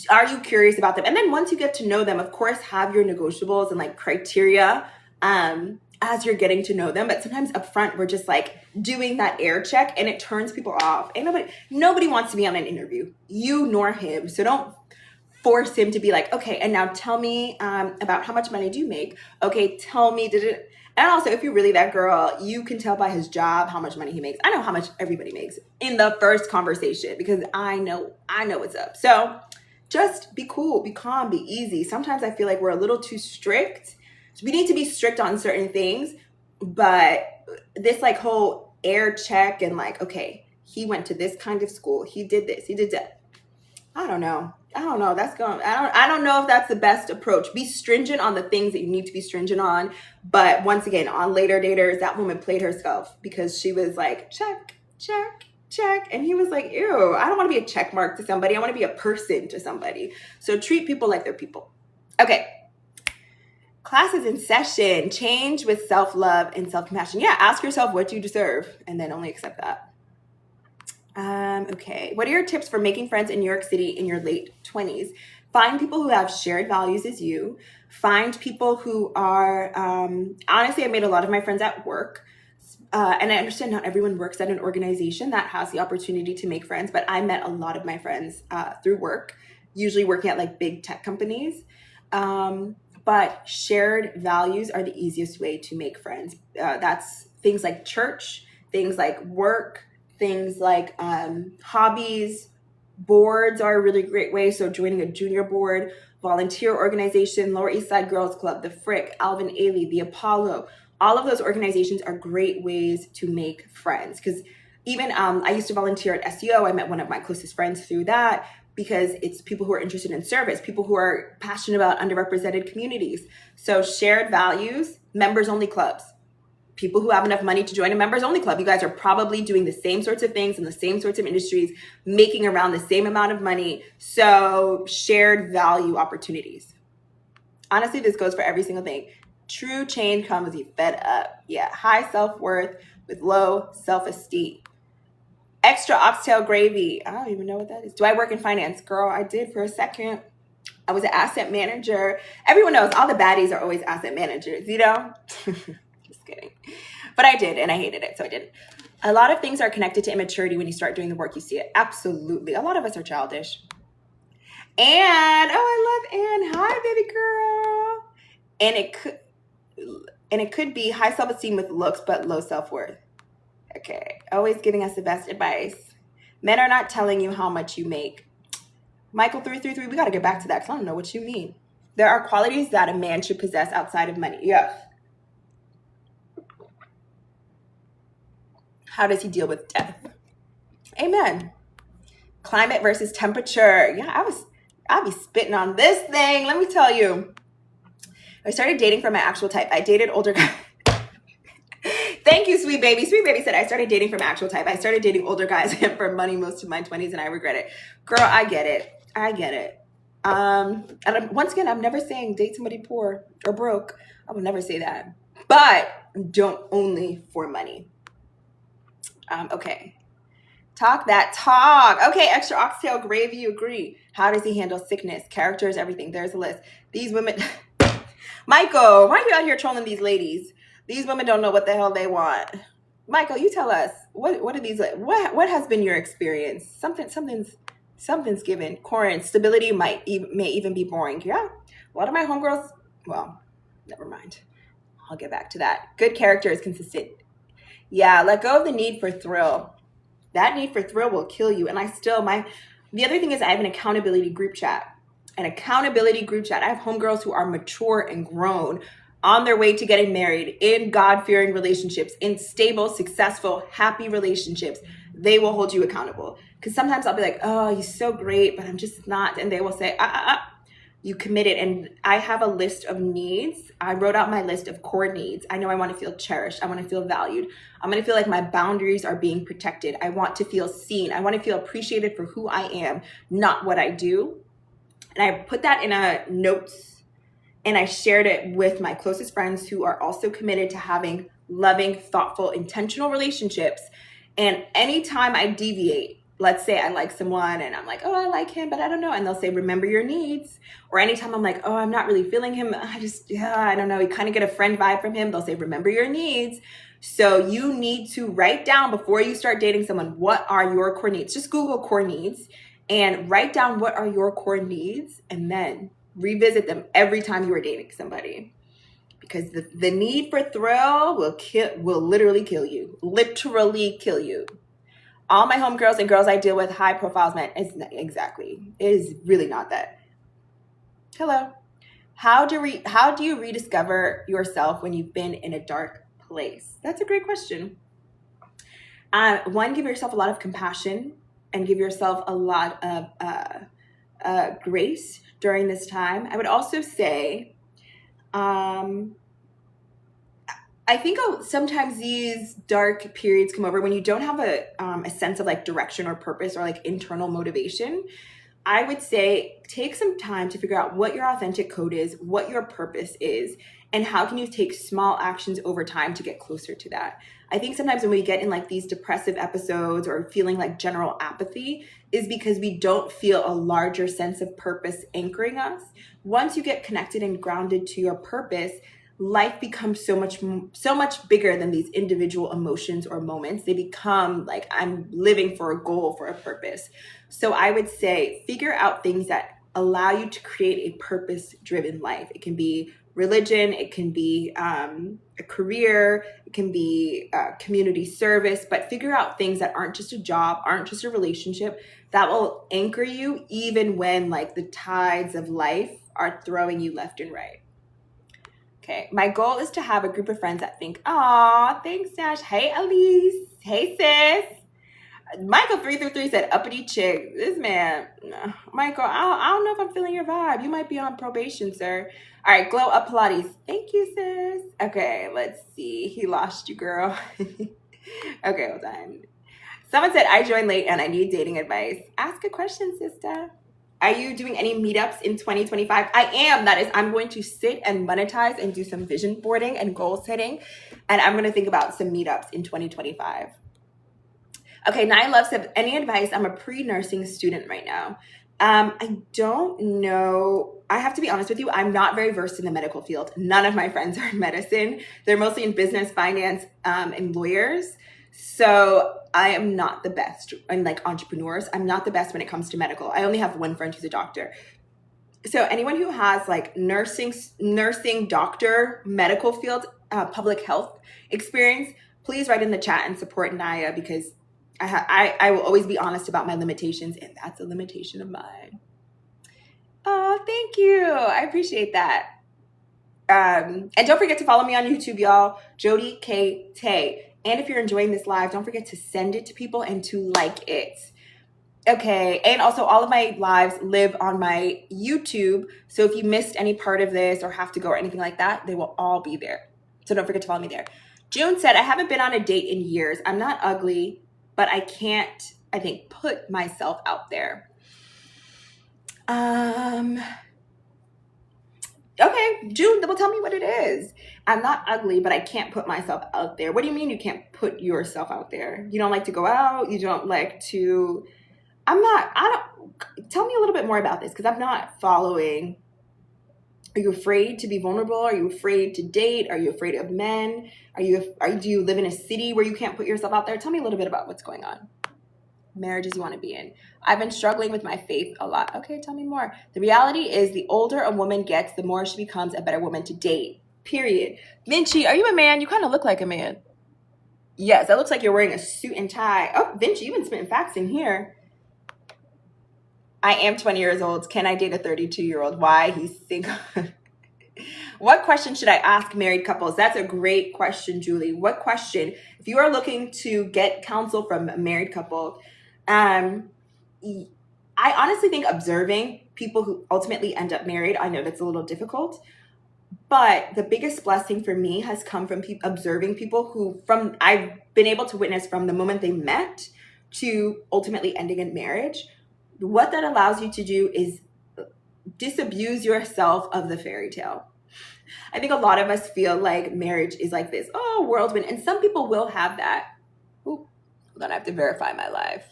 Are you curious about them? And then once you get to know them, of course, have your negotiables and like criteria as you're getting to know them. But sometimes up front, we're just like doing that air check, and it turns people off. And nobody wants to be on an interview, you nor him. So don't force him to be like, okay, and now tell me about how much money do you make? Okay, tell me, did it? And also, if you're really that girl, you can tell by his job how much money he makes. I know how much everybody makes in the first conversation because I know what's up. So just be cool, be calm, be easy. Sometimes I feel like we're a little too strict. So we need to be strict on certain things, but this like whole air check and like, okay, he went to this kind of school. He did this, he did that. I don't know. I don't know if that's the best approach. Be stringent on the things that you need to be stringent on. But once again, on Later Daters, that woman played herself because she was like, check, check, check. And he was like, ew, I don't want to be a check mark to somebody. I want to be a person to somebody. So treat people like they're people. Okay. Class is in session. Change with self-love and self-compassion. Yeah, ask yourself what you deserve and then only accept that. Okay. What are your tips for making friends in New York City in your late 20s? Find people who have shared values as you. Find people who are, honestly, I made a lot of my friends at work. And I understand not everyone works at an organization that has the opportunity to make friends, but I met a lot of my friends through work, usually working at like big tech companies. But shared values are the easiest way to make friends. That's things like church, things like work, things like hobbies. Boards are a really great way. So joining a junior board, volunteer organization, Lower East Side Girls Club, the Frick, Alvin Ailey, the Apollo, all of those organizations are great ways to make friends. Because even I used to volunteer at SEO. I met one of my closest friends through that because it's people who are interested in service, people who are passionate about underrepresented communities. So shared values, members only clubs. People who have enough money to join a members only club. You guys are probably doing the same sorts of things in the same sorts of industries, making around the same amount of money. So shared value opportunities. Honestly, this goes for every single thing. True change comes with you fed up. Yeah, high self-worth with low self-esteem. Extra oxtail gravy. I don't even know what that is. Do I work in finance? Girl, I did for a second. I was an asset manager. Everyone knows all the baddies are always asset managers, you know? Just kidding. But I did, and I hated it, so I didn't. A lot of things are connected to immaturity when you start doing the work. You see it. Absolutely. A lot of us are childish. And, oh, I love Anne. Hi, baby girl. And it could be high self-esteem with looks, but low self-worth. Okay. Always giving us the best advice. Men are not telling you how much you make. Michael 333, we got to get back to that because I don't know what you mean. There are qualities that a man should possess outside of money. Yeah. How does he deal with death? Amen. Climate versus temperature. Yeah, I'll be spitting on this thing. Let me tell you. I started dating for my actual type. I dated older guys. Thank you, sweet baby. Sweet baby said I started dating for my actual type. I started dating older guys for money most of my 20s and I regret it. Girl, I get it. And once again, I'm never saying date somebody poor or broke. I will never say that. But don't only for money. Okay. Talk that talk. Okay, extra oxtail gravy, you agree. How does he handle sickness? Characters, everything. There's a list. These women... Michael, why are you out here trolling these ladies? These women don't know what the hell they want. Michael, you tell us. What are these... What has been your experience? Something's given. Corinne, stability may even be boring. Yeah. A lot of my homegirls... Well, never mind. I'll get back to that. Good character is consistent. Yeah, let go of the need for thrill. That need for thrill will kill you. And the other thing is I have an accountability group chat. I have homegirls who are mature and grown on their way to getting married, in God-fearing relationships, in stable, successful, happy relationships. They will hold you accountable. Because sometimes I'll be like, oh, you're so great, but I'm just not. And they will say, you committed. And I have a list of needs. I wrote out my list of core needs. I know I want to feel cherished. I want to feel valued. I'm going to feel like my boundaries are being protected. I want to feel seen. I want to feel appreciated for who I am, not what I do. And I put that in a notes and I shared it with my closest friends who are also committed to having loving, thoughtful, intentional relationships. And anytime I deviate, let's say I like someone and I'm like, oh, I like him, but I don't know. And they'll say, remember your needs. Or anytime I'm like, oh, I'm not really feeling him. I don't know. You kind of get a friend vibe from him. They'll say, remember your needs. So you need to write down before you start dating someone, what are your core needs? Just Google core needs and write down what are your core needs and then revisit them every time you are dating somebody. Because the need for thrill will literally kill you. Literally kill you. All my homegirls and girls I deal with, high profiles men, it's not, exactly. It is really not that. Hello. How do you rediscover yourself when you've been in a dark place? That's a great question. One, give yourself a lot of compassion and give yourself a lot of grace during this time. I would also say, I think sometimes these dark periods come over when you don't have a sense of like direction or purpose or like internal motivation. I would say take some time to figure out what your authentic code is, what your purpose is, and how can you take small actions over time to get closer to that. I think sometimes when we get in like these depressive episodes or feeling like general apathy is because we don't feel a larger sense of purpose anchoring us. Once you get connected and grounded to your purpose, life becomes so much bigger than these individual emotions or moments. They become like, I'm living for a goal, for a purpose. So I would say figure out things that allow you to create a purpose-driven life. It can be religion, it can be a career, it can be community service, but figure out things that aren't just a job, aren't just a relationship, that will anchor you even when like the tides of life are throwing you left and right. Okay, my goal is to have a group of friends that think, aw, thanks, Dash. Hey, Elise. Hey, sis. Michael333 said, uppity chick. This man, Michael, I don't know if I'm feeling your vibe. You might be on probation, sir. All right, glow up Pilates. Thank you, sis. Okay, let's see. He lost you, girl. Okay, hold on. Someone said, I joined late and I need dating advice. Ask a question, sister. Are you doing any meetups in 2025? I am. That is, I'm going to sit and monetize and do some vision boarding and goal setting. And I'm going to think about some meetups in 2025. Okay, Nine Love said, any advice? I'm a pre-nursing student right now. I don't know. I have to be honest with you. I'm not very versed in the medical field. None of my friends are in medicine. They're mostly in business, finance, and lawyers. So I am not the best in like entrepreneurs. I'm not the best when it comes to medical. I only have one friend who's a doctor. So anyone who has like nursing, doctor, medical field, public health experience, please write in the chat and support Naya, because I will always be honest about my limitations, and that's a limitation of mine. Oh, thank you. I appreciate that. And don't forget to follow me on YouTube, y'all. Jody K. Tay. And if you're enjoying this live, don't forget to send it to people and to like it. Okay. And also all of my lives live on my YouTube. So if you missed any part of this or have to go or anything like that, they will all be there. So don't forget to follow me there. June said, I haven't been on a date in years. I'm not ugly, but I can't, I think, put myself out there. Okay, June, well, tell me what it is. I'm not ugly, but I can't put myself out there. What do you mean you can't put yourself out there? You don't like to go out? You don't like to... Tell me a little bit more about this, because I'm not following. Are you afraid to be vulnerable? Are you afraid to date? Are you afraid of men? Do you live in a city where you can't put yourself out there? Tell me a little bit about what's going on. Marriages you want to be in. I've been struggling with my faith a lot. Okay, tell me more. The reality is the older a woman gets, the more she becomes a better woman to date. Period. Vinci, are you a man? You kind of look like a man. Yes, that looks like you're wearing a suit and tie. Oh, Vinci, you've been spitting facts in here. I am 20 years old. Can I date a 32-year-old? Why? He's single. What question should I ask married couples? That's a great question, Julie. What question? If you are looking to get counsel from a married couple, I honestly think observing people who ultimately end up married, I know that's a little difficult, but the biggest blessing for me has come from observing people who I've been able to witness from the moment they met to ultimately ending in marriage. What that allows you to do is disabuse yourself of the fairy tale. I think a lot of us feel like marriage is like this, whirlwind. And some people will have that. Ooh, hold on, I have to verify my live.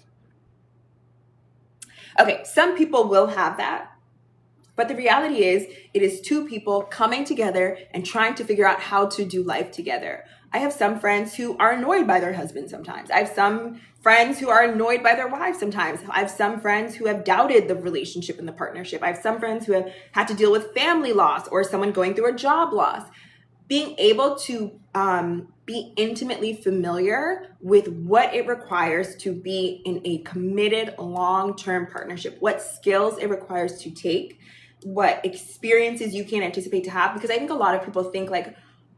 Okay, some people will have that. But the reality is, it is two people coming together and trying to figure out how to do life together. I have some friends who are annoyed by their husbands sometimes. I have some friends who are annoyed by their wives sometimes. I have some friends who have doubted the relationship and the partnership. I have some friends who have had to deal with family loss or someone going through a job loss. Being able to be intimately familiar with what it requires to be in a committed long-term partnership, what skills it requires to take, what experiences you can anticipate to have. Because I think a lot of people think like,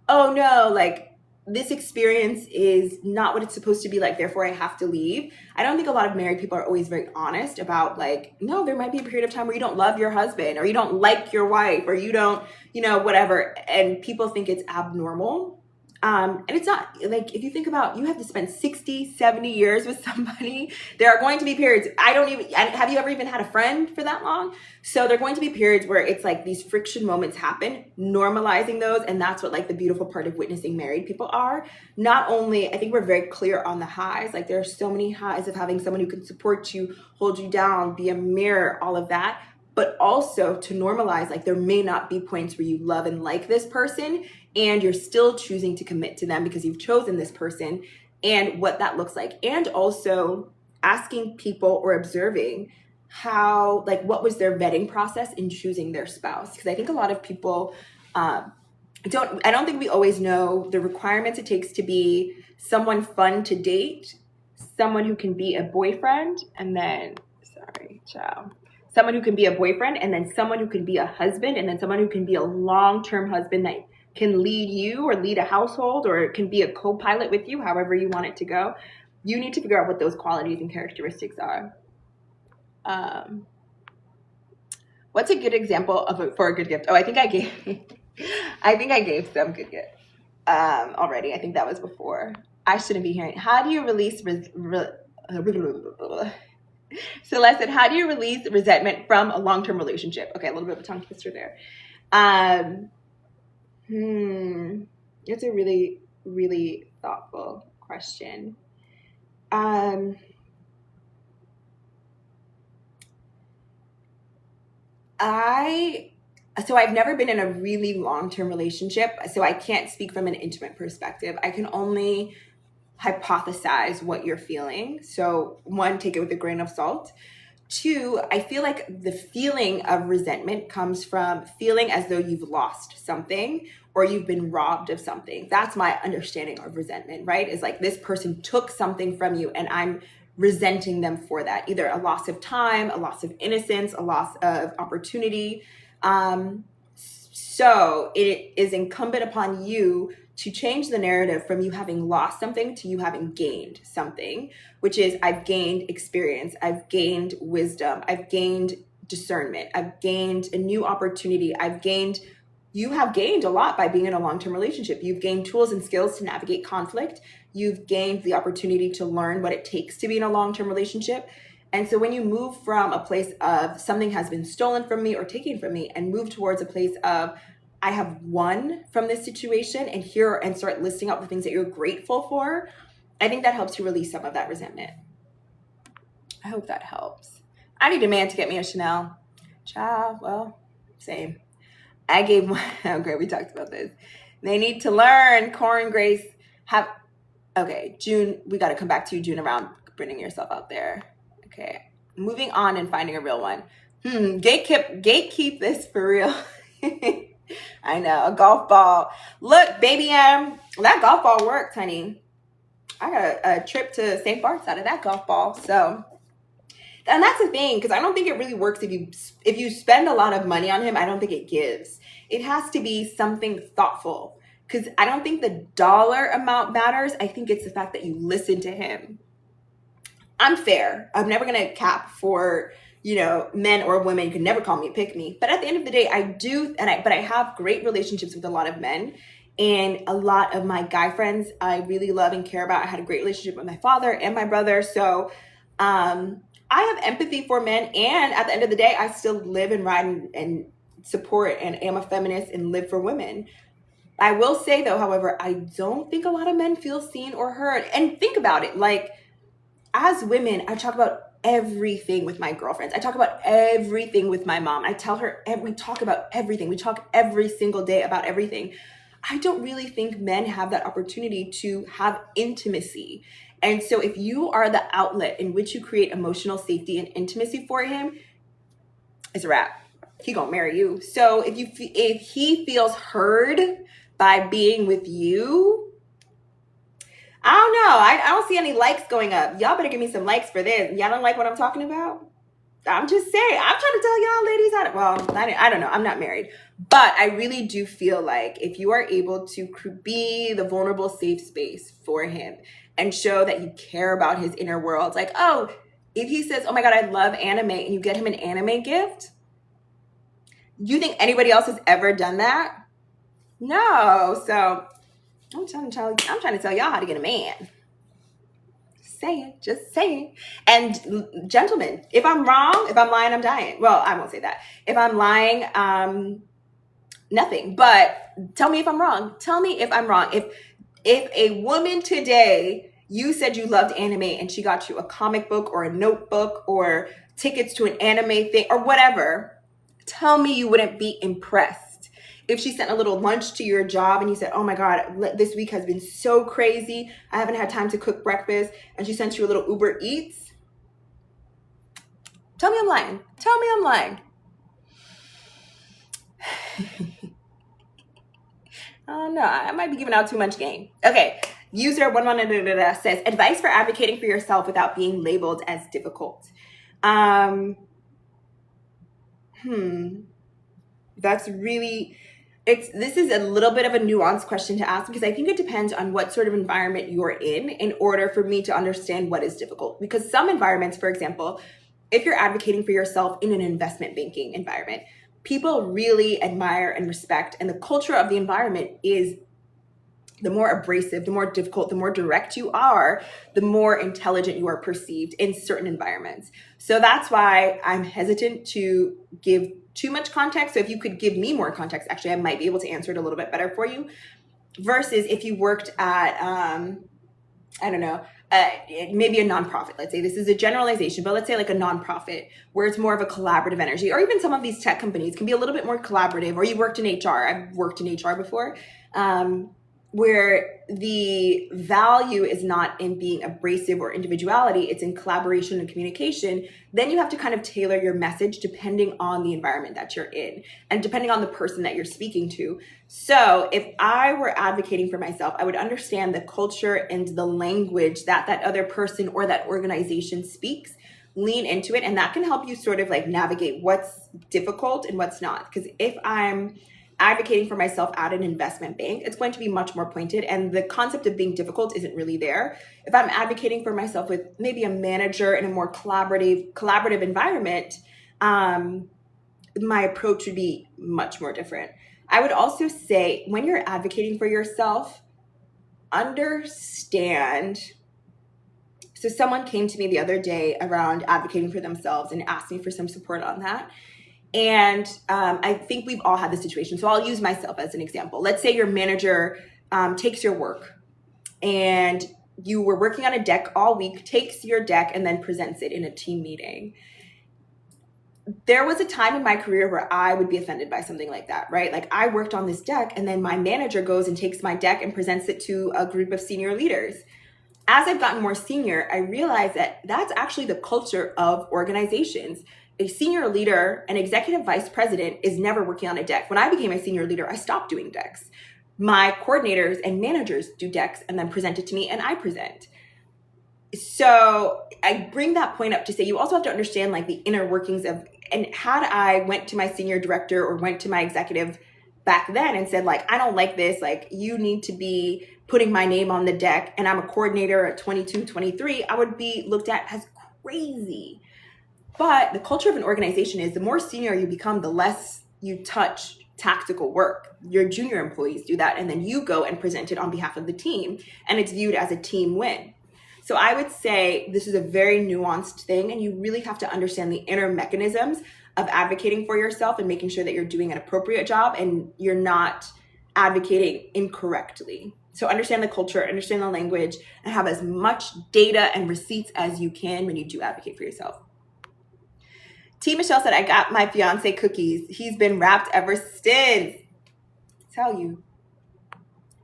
oh no, like this experience is not what it's supposed to be like, therefore I have to leave. I don't think a lot of married people are always very honest about like, no, there might be a period of time where you don't love your husband or you don't like your wife or you don't, whatever. And people think it's abnormal. And it's not. Like, if you think about, you have to spend 60, 70 years with somebody. There are going to be periods. Have you ever even had a friend for that long? So there are going to be periods where it's like these friction moments happen, normalizing those. And that's what like the beautiful part of witnessing married people are. Not only, I think we're very clear on the highs. Like there are so many highs of having someone who can support you, hold you down, be a mirror, all of that. But also to normalize, like there may not be points where you love and like this person and you're still choosing to commit to them because you've chosen this person and what that looks like. And also asking people or observing how, like, what was their vetting process in choosing their spouse? Because I think a lot of people I don't think we always know the requirements it takes to be someone fun to date, someone who can be a boyfriend, and then, someone who can be a boyfriend, and then someone who can be a husband, and then someone who can be a long-term husband that can lead you or lead a household or can be a co-pilot with you, however you want it to go. You need to figure out what those qualities and characteristics are. What's a good example for a good gift? Oh, I think I gave some good gifts already. I think that was before. I shouldn't be hearing. How do you release Celeste, how do you release resentment from a long-term relationship? Okay, a little bit of a tongue twister there. It's a really, really thoughtful question. So I've never been in a really long-term relationship, so I can't speak from an intimate perspective. I can only hypothesize what you're feeling. So one, take it with a grain of salt. Two, I feel like the feeling of resentment comes from feeling as though you've lost something or you've been robbed of something. That's my understanding of resentment, right? Is like this person took something from you and I'm resenting them for that. Either a loss of time, a loss of innocence, a loss of opportunity. So it is incumbent upon you to change the narrative from you having lost something to you having gained something, which is I've gained experience, I've gained wisdom, I've gained discernment, I've gained a new opportunity, you have gained a lot by being in a long-term relationship. You've gained tools and skills to navigate conflict. You've gained the opportunity to learn what it takes to be in a long-term relationship. And so when you move from a place of something has been stolen from me or taken from me and move towards a place of I have won from this situation and start listing out the things that you're grateful for, I think that helps you release some of that resentment. I hope that helps. I need a man to get me a Chanel. Child, well, same. I gave one. Oh, great. We talked about this. They need to learn. Corin, Grace, okay, June, we got to come back to you, June, around bringing yourself out there. Okay. Moving on and finding a real one. Gatekeep this for real. I know, a golf ball. Look, baby, that golf ball worked, honey. I got a trip to St. Bart's out of that golf ball. So, and that's the thing, because I don't think it really works if you spend a lot of money on him. I don't think it gives. It has to be something thoughtful, because I don't think the dollar amount matters. I think it's the fact that you listen to him. I'm fair. I'm never going to cap for men or women. You can never call me a pick me. But at the end of the day, but I have great relationships with a lot of men, and a lot of my guy friends I really love and care about. I had a great relationship with my father and my brother. So I have empathy for men. And at the end of the day, I still live and ride and support and am a feminist and live for women. I will say though, however, I don't think a lot of men feel seen or heard. And think about it. Like, as women, I talk about everything with my girlfriends. I talk about everything with my mom. I tell her, we talk about everything. We talk every single day about everything. I don't really think men have that opportunity to have intimacy. And so if you are the outlet in which you create emotional safety and intimacy for him, it's a wrap. He gonna marry you. So if he feels heard by being with you, I don't know. I don't see any likes going up. Y'all better give me some likes for this. Y'all don't like what I'm talking about? I'm just saying. I'm trying to tell y'all ladies how to, well, I don't know. I'm not married. But I really do feel like if you are able to be the vulnerable safe space for him and show that you care about his inner world, like, oh, if he says, oh my God, I love anime, and you get him an anime gift, you think anybody else has ever done that? No. So I'm trying to tell y'all how to get a man. Just saying. And gentlemen, if I'm wrong, if I'm lying, I'm dying. Well, I won't say that. If I'm lying, nothing. But tell me if I'm wrong. Tell me if I'm wrong. If a woman today, you said you loved anime and she got you a comic book or a notebook or tickets to an anime thing or whatever, tell me you wouldn't be impressed. If she sent a little lunch to your job and you said, oh my God, this week has been so crazy, I haven't had time to cook breakfast, and she sent you a little Uber Eats, tell me I'm lying. Tell me I'm lying. I don't know. I might be giving out too much game. Okay. User 11 says, advice for advocating for yourself without being labeled as difficult. That's really... this is a little bit of a nuanced question to ask, because I think it depends on what sort of environment you're in order for me to understand what is difficult. Because some environments, for example, if you're advocating for yourself in an investment banking environment, people really admire and respect, and the culture of the environment is the more abrasive, the more difficult, the more direct you are, the more intelligent you are perceived in certain environments. So that's why I'm hesitant to give too much context. So if you could give me more context, actually, I might be able to answer it a little bit better for you. Versus if you worked at, I don't know, maybe a nonprofit. Let's say this is a generalization, but let's say like a nonprofit where it's more of a collaborative energy, or even some of these tech companies can be a little bit more collaborative, or you worked in HR. I've worked in HR before. Where the value is not in being abrasive or individuality, it's in collaboration and communication, then you have to kind of tailor your message depending on the environment that you're in and depending on the person that you're speaking to. So if I were advocating for myself, I would understand the culture and the language that that other person or that organization speaks, lean into it, and that can help you sort of like navigate what's difficult and what's not. Because if I'm advocating for myself at an investment bank, it's going to be much more pointed, and the concept of being difficult isn't really there. If I'm advocating for myself with maybe a manager in a more collaborative environment, my approach would be much more different. I would also say when you're advocating for yourself, understand. So someone came to me the other day around advocating for themselves and asked me for some support on that. And I think we've all had this situation. So I'll use myself as an example. Let's say your manager takes your work and you were working on a deck all week, takes your deck and then presents it in a team meeting. There was a time in my career where I would be offended by something like that, right? Like I worked on this deck and then my manager goes and takes my deck and presents it to a group of senior leaders. As I've gotten more senior, I realized that that's actually the culture of organizations. A senior leader, an executive vice president, is never working on a deck. When I became a senior leader, I stopped doing decks. My coordinators and managers do decks and then present it to me and I present. So I bring that point up to say you also have to understand like the inner workings of, and had I went to my senior director or went to my executive back then and said like, I don't like this, like you need to be putting my name on the deck and I'm a coordinator at 22, 23, I would be looked at as crazy. But the culture of an organization is the more senior you become, the less you touch tactical work. Your junior employees do that, and then you go and present it on behalf of the team, and it's viewed as a team win. So I would say this is a very nuanced thing, and you really have to understand the inner mechanisms of advocating for yourself and making sure that you're doing an appropriate job and you're not advocating incorrectly. So understand the culture, understand the language, and have as much data and receipts as you can when you do advocate for yourself. T. Michelle said, I got my fiance cookies. He's been wrapped ever since. Tell you.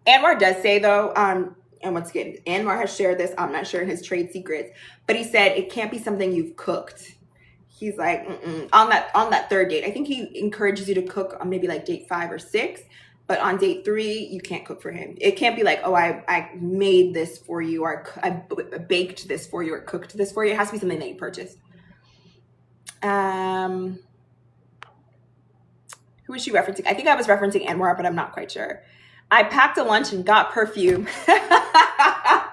Anwar does say, though, and once again, Anwar has shared this. I'm not sharing his trade secrets, but he said it can't be something you've cooked. He's like, on that third date. I think he encourages you to cook on maybe like date 5 or 6. But on date 3, you can't cook for him. It can't be like, oh, I made this for you, or I baked this for you, or cooked this for you. It has to be something that you purchased. Who is she referencing? I think I was referencing Anwar, but I'm not quite sure. I packed a lunch and got perfume. I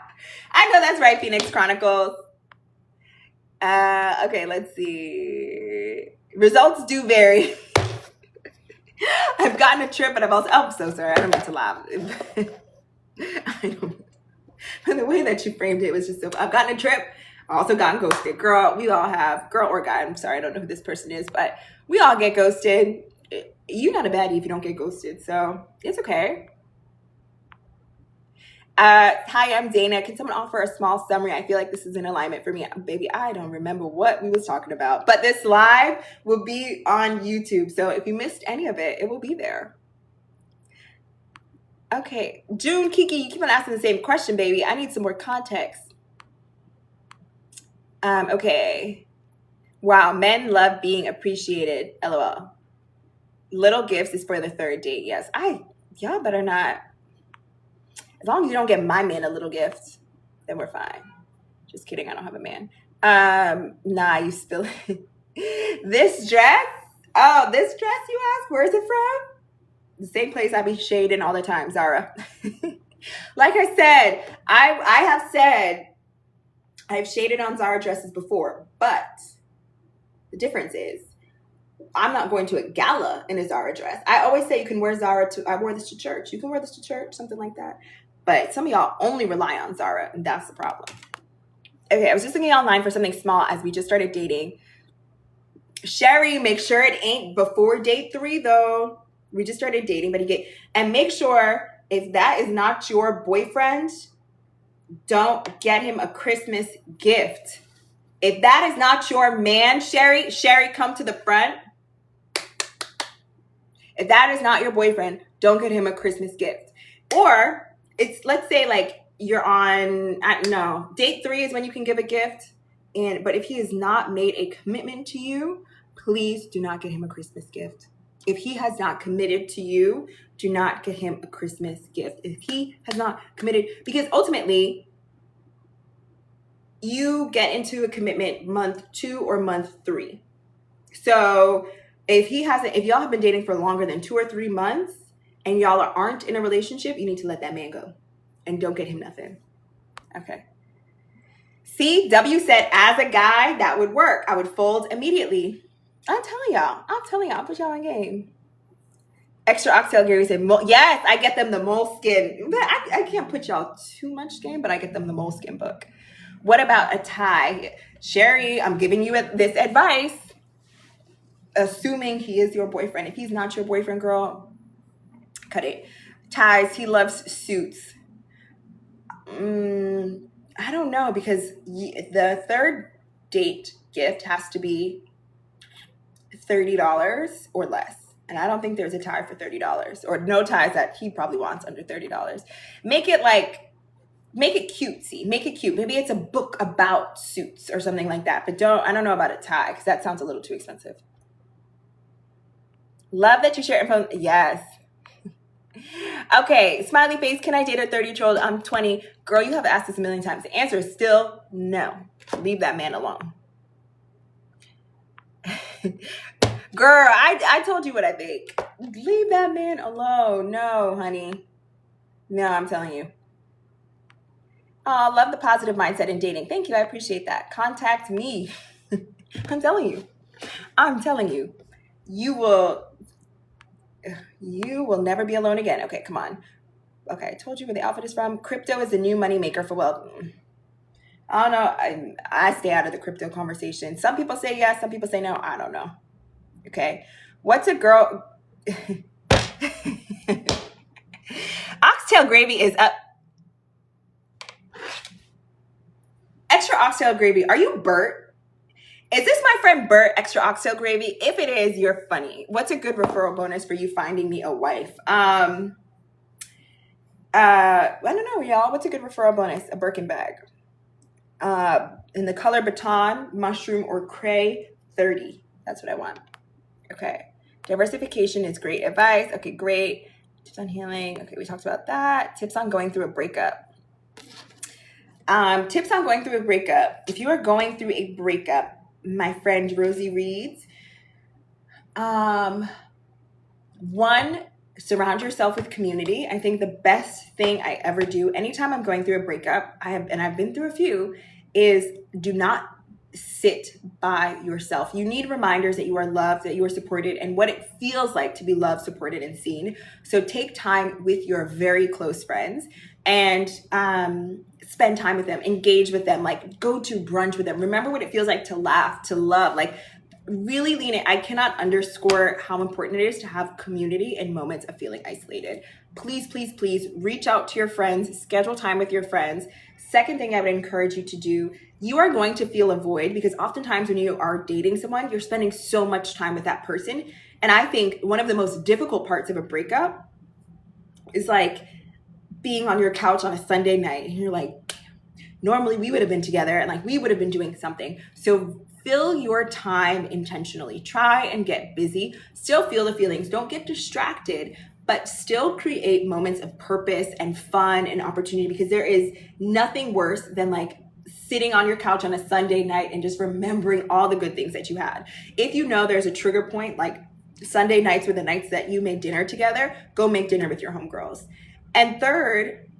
know that's right, Phoenix Chronicles. Okay, let's see. Results do vary. I've gotten a trip, but I've also, oh, I'm so sorry. I don't mean to laugh. I don't, but the way that you framed it was just so, I've gotten a trip. I've also gotten ghosted. Girl, we all have, girl or guy. I'm sorry, I don't know who this person is, but we all get ghosted. You're not a baddie if you don't get ghosted, so it's okay. Hi, I'm Dana. Can someone offer a small summary? I feel like this is in alignment for me. Baby, I don't remember what we was talking about. But this live will be on YouTube. So if you missed any of it, it will be there. Okay. June, Kiki, you keep on asking the same question, baby. I need some more context. Okay. Wow. Men love being appreciated. LOL. Little gifts is for the third date. Yes. Y'all better not. As long as you don't get my man a little gift, then we're fine. Just kidding. I don't have a man. Nah, you spill it. This dress? Oh, this dress you asked? Where's it from? The same place I be shading all the time, Zara. Like I said, I've shaded on Zara dresses before, but the difference is I'm not going to a gala in a Zara dress. I always say you can wear Zara I wore this to church. You can wear this to church, something like that. But some of y'all only rely on Zara, and that's the problem. Okay, I was just looking online for something small as we just started dating. Sherry, make sure it ain't before date 3, though. We just started dating, but and make sure if that is not your boyfriend, don't get him a Christmas gift. If that is not your man, Sherry, come to the front. If that is not your boyfriend, don't get him a Christmas gift. Or let's say like you're on, I don't know, date 3 is when you can give a gift. But if he has not made a commitment to you, please do not get him a Christmas gift. If he has not committed to you, do not get him a Christmas gift. If he has not committed, because ultimately you get into a commitment month 2 or month 3. So if y'all have been dating for longer than 2 or 3 months and y'all aren't in a relationship, you need to let that man go and don't get him nothing. Okay. See, W said, as a guy, that would work. I would fold immediately. I'm telling y'all, I'll put y'all on game. Extra oxtail Gary said, yes, I get them the moleskin. But I can't put y'all too much game, but I get them the moleskin book. What about a tie? Sherry, I'm giving you this advice, assuming he is your boyfriend. If he's not your boyfriend, girl, cut it. Ties, he loves suits. I don't know, because the third date gift has to be $30 or less. And I don't think there's a tie for $30, or no ties that he probably wants under $30. Make it cutesy. Make it cute. Maybe it's a book about suits or something like that. But I don't know about a tie, because that sounds a little too expensive. Love that you share info. Yes. Okay. Smiley face. Can I date a 30-year-old? I'm 20. Girl, you have asked this a million times. The answer is still no. Leave that man alone. Girl, I told you what I think. Leave that man alone. No, honey. No, I'm telling you. Oh, love the positive mindset in dating. Thank you. I appreciate that. Contact me. I'm telling you. You will never be alone again. Okay, come on. Okay, I told you where the outfit is from. Crypto is the new moneymaker for wealth. I don't know. I stay out of the crypto conversation. Some people say yes, some people say no. I don't know. Okay. What's a girl? oxtail gravy is up. Extra oxtail gravy. Are you Bert? Is this my friend Bert, extra oxtail gravy? If it is, you're funny. What's a good referral bonus for you finding me a wife? I don't know, y'all. What's a good referral bonus? A Birkin bag. In the color baton, mushroom, or cray, 30. That's what I want. Okay. Diversification is great advice. Okay, great. Tips on healing. Okay, we talked about that. Tips on going through a breakup. Tips on going through a breakup. If you are going through a breakup, my friend Rosie reads, one, surround yourself with community. I think the best thing I ever do anytime I'm going through a breakup, I've been through a few, is do not sit by yourself. You need reminders that you are loved, that you are supported, and what it feels like to be loved, supported, and seen. So take time with your very close friends and spend time with them, engage with them, like go to brunch with them. Remember what it feels like to laugh, to love, like really lean in. I cannot underscore how important it is to have community in moments of feeling isolated. Please, please, please reach out to your friends, schedule time with your friends. Second thing I would encourage you to do, you are going to feel a void because oftentimes when you are dating someone, you're spending so much time with that person. And I think one of the most difficult parts of a breakup is like being on your couch on a Sunday night and you're like, normally we would have been together and like we would have been doing something. So fill your time intentionally. Try and get busy. Still feel the feelings. Don't get distracted, but still create moments of purpose and fun and opportunity, because there is nothing worse than like sitting on your couch on a Sunday night and just remembering all the good things that you had. If you know there's a trigger point, like Sunday nights were the nights that you made dinner together, go make dinner with your homegirls. And third,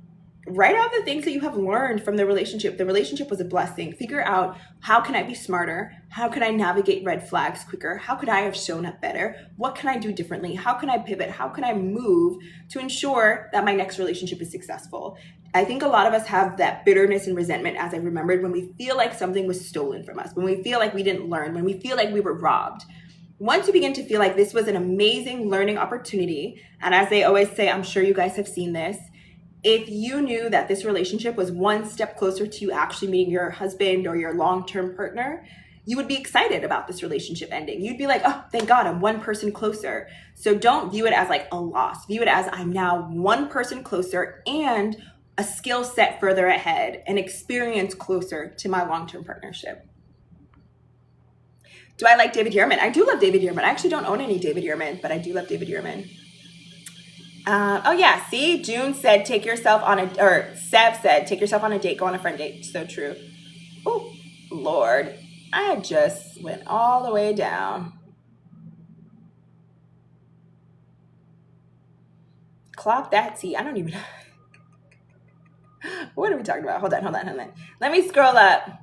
write out the things that you have learned from the relationship. The relationship was a blessing. Figure out, how can I be smarter? How can I navigate red flags quicker? How could I have shown up better? What can I do differently? How can I pivot? How can I move to ensure that my next relationship is successful? I think a lot of us have that bitterness and resentment, as I remembered, when we feel like something was stolen from us, when we feel like we didn't learn, when we feel like we were robbed. Once you begin to feel like this was an amazing learning opportunity, and as they always say, I'm sure you guys have seen this, if you knew that this relationship was one step closer to you actually meeting your husband or your long-term partner, you would be excited about this relationship ending. You'd be like, oh, thank God, I'm one person closer. So don't view it as like a loss. View it as I'm now one person closer and a skill set further ahead, an experience closer to my long-term partnership. Do I like David Yurman? I do love David Yurman. I actually don't own any David Yurman, but I do love David Yurman. Oh yeah, see, June said, Sev said, take yourself on a date, go on a friend date. So true. Oh, Lord, I just went all the way down. Clock that tea. I don't even know. What are we talking about? Hold on. Let me scroll up.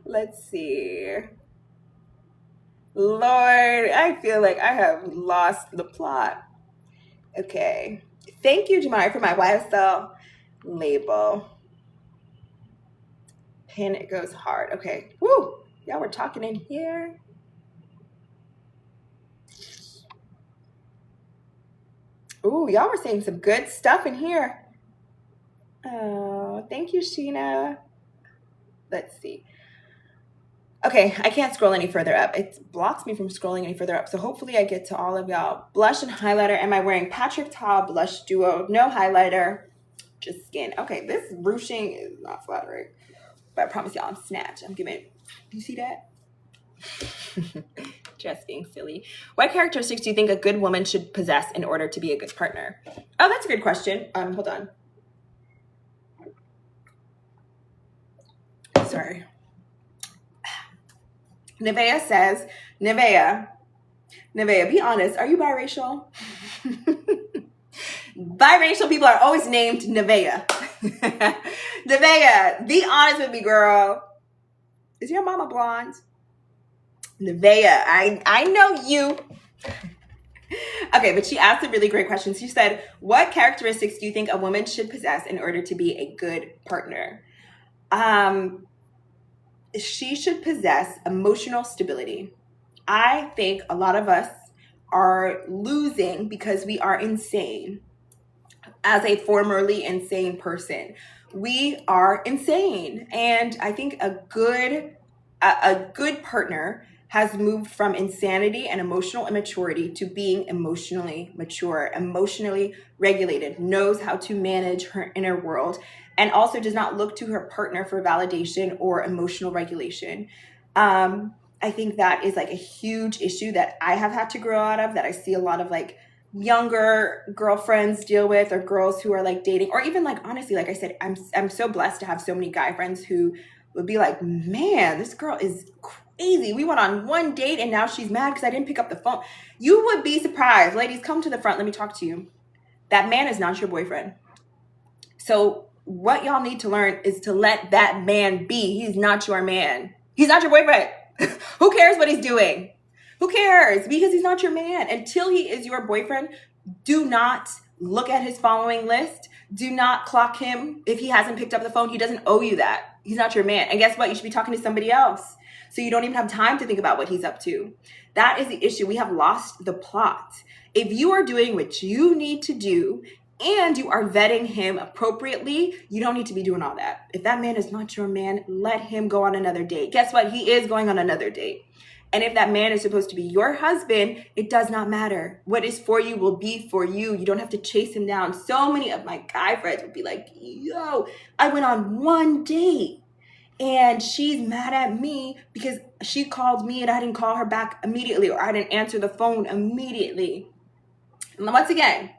Let's see. Lord, I feel like I have lost the plot. Okay. Thank you, Jamari, for my YSL label. Pin, it goes hard. Okay. Woo! Y'all were talking in here. Ooh, y'all were saying some good stuff in here. Oh, thank you, Sheena. Let's see. Okay, I can't scroll any further up. It blocks me from scrolling any further up. So hopefully I get to all of y'all. Blush and highlighter. Am I wearing Patrick Ta Blush Duo? No highlighter, just skin. Okay, this ruching is not flattering. But I promise y'all I'm snatched. I'm giving, do you see that? Just being silly. What characteristics do you think a good woman should possess in order to be a good partner? Oh, that's a good question. Hold on. Sorry. Nevea says, Nevea, be honest. Are you biracial? Biracial people are always named Nevea. Nevea, be honest with me, girl. Is your mama blonde? Nevea, I know you. Okay, but she asked a really great question. She said, what characteristics do you think a woman should possess in order to be a good partner? She should possess emotional stability. I think a lot of us are losing because we are insane. As a formerly insane person, we are insane. And I think a good partner has moved from insanity and emotional immaturity to being emotionally mature, emotionally regulated, knows how to manage her inner world, and also does not look to her partner for validation or emotional regulation. I think that is like a huge issue that I have had to grow out of, that I see a lot of like younger girlfriends deal with, or girls who are like dating, or even like, honestly, like I said, I'm so blessed to have so many guy friends who would be like, man, this girl is crazy. We went on one date and now she's mad because I didn't pick up the phone. You would be surprised. Ladies, come to the front. Let me talk to you. That man is not your boyfriend. So what y'all need to learn is to let that man be. He's not your man. He's not your boyfriend. Who cares what he's doing? Who cares? Because he's not your man. Until he is your boyfriend, do not look at his following list. Do not clock him if he hasn't picked up the phone. He doesn't owe you that. He's not your man. And guess what? You should be talking to somebody else. So you don't even have time to think about what he's up to. That is the issue. We have lost the plot. If you are doing what you need to do and you are vetting him appropriately, you don't need to be doing all that. If that man is not your man, let him go on another date. Guess what? He is going on another date. And if that man is supposed to be your husband, it does not matter. What is for you will be for you. You don't have to chase him down. So many of my guy friends would be like, yo, I went on one date and she's mad at me because she called me and I didn't call her back immediately, or I didn't answer the phone immediately. And once again,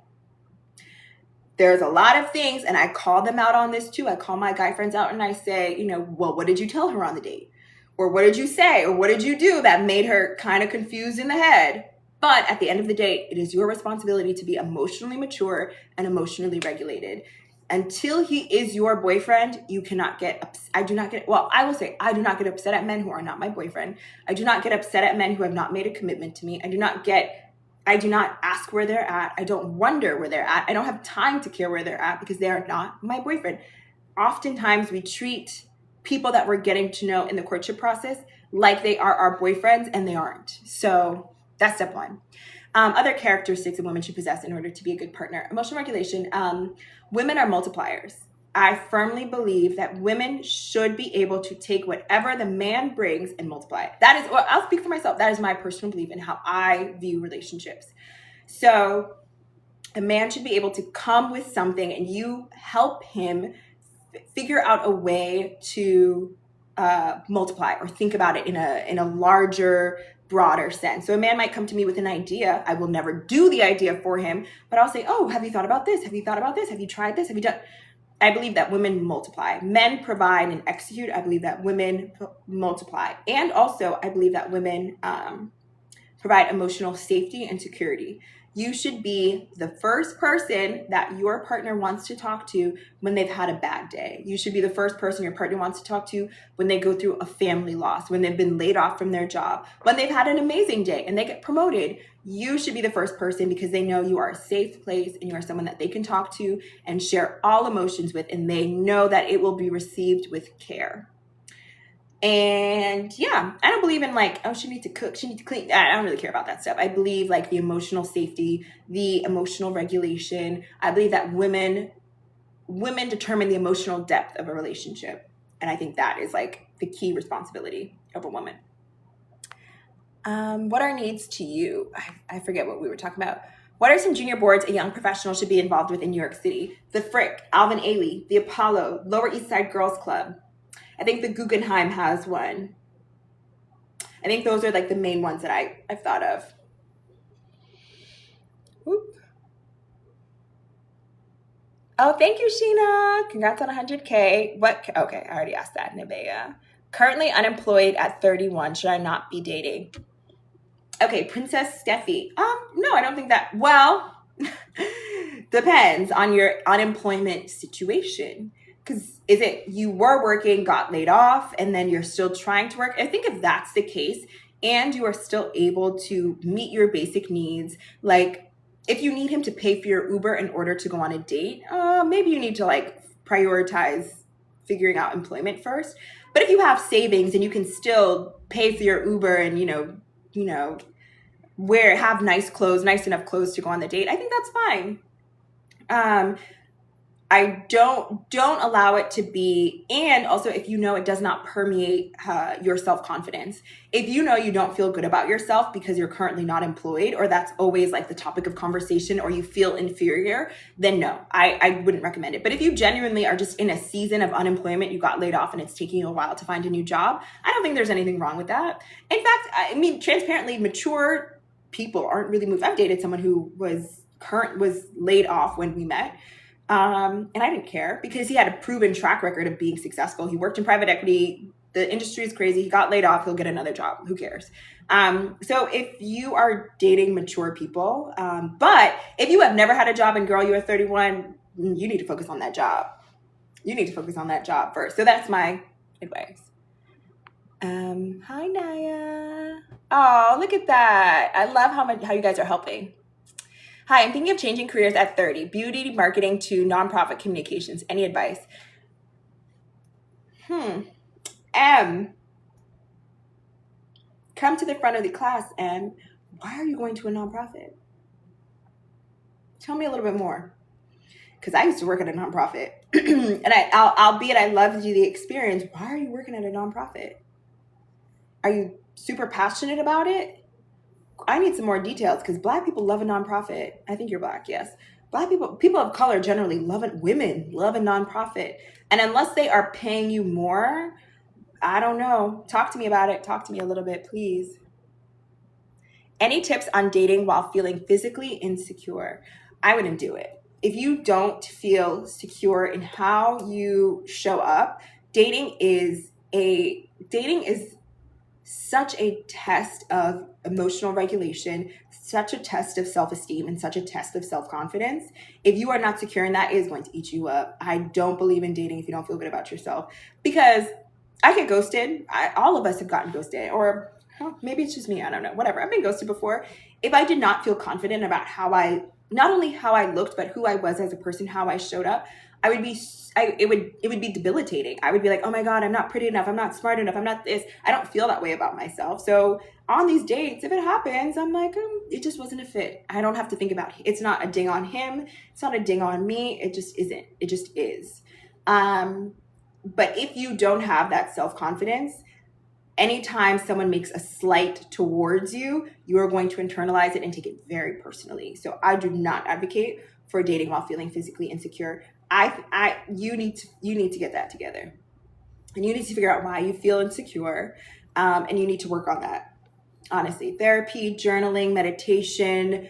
there's a lot of things, and I call them out on this too. I call my guy friends out and I say, well, what did you tell her on the date? Or what did you say? Or what did you do that made her kind of confused in the head? But at the end of the day, it is your responsibility to be emotionally mature and emotionally regulated. Until he is your boyfriend, you cannot get, I do not get upset at men who are not my boyfriend. I do not get upset at men who have not made a commitment to me. I do not ask where they're at. I don't wonder where they're at. I don't have time to care where they're at because they are not my boyfriend. Oftentimes we treat people that we're getting to know in the courtship process like they are our boyfriends, and they aren't. So that's step one. Other characteristics a woman should possess in order to be a good partner. Emotional regulation. Women are multipliers. I firmly believe that women should be able to take whatever the man brings and multiply it. That is, well, I'll speak for myself. That is my personal belief in how I view relationships. So a man should be able to come with something and you help him figure out a way to multiply or think about it in a larger, broader sense. So a man might come to me with an idea. I will never do the idea for him, but I'll say, oh, have you thought about this? Have you thought about this? Have you tried this? Have you done? I believe that women multiply. Men provide and execute. I believe that women multiply. And also, I believe that women provide emotional safety and security. You should be the first person that your partner wants to talk to when they've had a bad day. You should be the first person your partner wants to talk to when they go through a family loss, when they've been laid off from their job, when they've had an amazing day and they get promoted. You should be the first person because they know you are a safe place and you are someone that they can talk to and share all emotions with, and they know that it will be received with care. And yeah, I don't believe in like, oh, she needs to cook, she needs to clean. I don't really care about that stuff. I believe like the emotional safety, the emotional regulation. I believe that women determine the emotional depth of a relationship. And I think that is like the key responsibility of a woman. What are needs to you? I forget what we were talking about. What are some junior boards a young professional should be involved with in New York City? The Frick, Alvin Ailey, the Apollo, Lower East Side Girls Club. I think the Guggenheim has one. I think those are like the main ones that I've thought of. Whoop. Oh, thank you, Sheena. Congrats on 100K. Okay, I already asked that, Nevaeh. Currently unemployed at 31. Should I not be dating? Okay, Princess Steffi. No, I don't think that. Well, depends on your unemployment situation. Because is it you were working, got laid off, and then you're still trying to work? I think if that's the case and you are still able to meet your basic needs, like if you need him to pay for your Uber in order to go on a date, maybe you need to like prioritize figuring out employment first. But if you have savings and you can still pay for your Uber and, have nice clothes, nice enough clothes to go on the date, I think that's fine. I don't allow it to be, and also if you know it does not permeate your self-confidence. If you know you don't feel good about yourself because you're currently not employed, or that's always like the topic of conversation, or you feel inferior, then no, I wouldn't recommend it. But if you genuinely are just in a season of unemployment, you got laid off and it's taking you a while to find a new job, I don't think there's anything wrong with that. In fact, I mean, transparently, mature people aren't really moved. I've dated someone who was laid off when we met. And I didn't care because he had a proven track record of being successful. He worked in private equity. The industry is crazy. He got laid off. He'll get another job. Who cares? So if you are dating mature people, but if you have never had a job and girl, you are 31, you need to focus on that job. You need to focus on that job first. So that's my advice. Hi, Naya. Oh, look at that. I love how you guys are helping. Hi, I'm thinking of changing careers at 30, beauty marketing to nonprofit communications. Any advice? M, come to the front of the class. And why are you going to a nonprofit? Tell me a little bit more. Because I used to work at a nonprofit. And albeit I loved the experience, why are you working at a nonprofit? Are you super passionate about it? I need some more details because Black people love a nonprofit. I think you're Black, yes. Black people of color generally women love a nonprofit. And unless they are paying you more, I don't know. Talk to me about it. Talk to me a little bit, please. Any tips on dating while feeling physically insecure? I wouldn't do it. If you don't feel secure in how you show up, dating is such a test of emotional regulation, such a test of self-esteem, and such a test of self-confidence. If you are not secure in that, it is going to eat you up. I don't believe in dating if you don't feel good about yourself, because I get ghosted. All of us have gotten ghosted, or maybe it's just me. I don't know. Whatever. I've been ghosted before. If I did not feel confident about not only how I looked, but who I was as a person, how I showed up, it would be debilitating. I would be like, oh my God, I'm not pretty enough. I'm not smart enough. I'm not this. I don't feel that way about myself. So on these dates, if it happens, I'm like, it just wasn't a fit. I don't have to think about it. It's not a ding on him. It's not a ding on me. It just isn't. It just is. But if you don't have that self-confidence, anytime someone makes a slight towards you, you are going to internalize it and take it very personally. So I do not advocate for dating while feeling physically insecure. You need to get that together, and you need to figure out why you feel insecure, and you need to work on that. Honestly, therapy, journaling, meditation,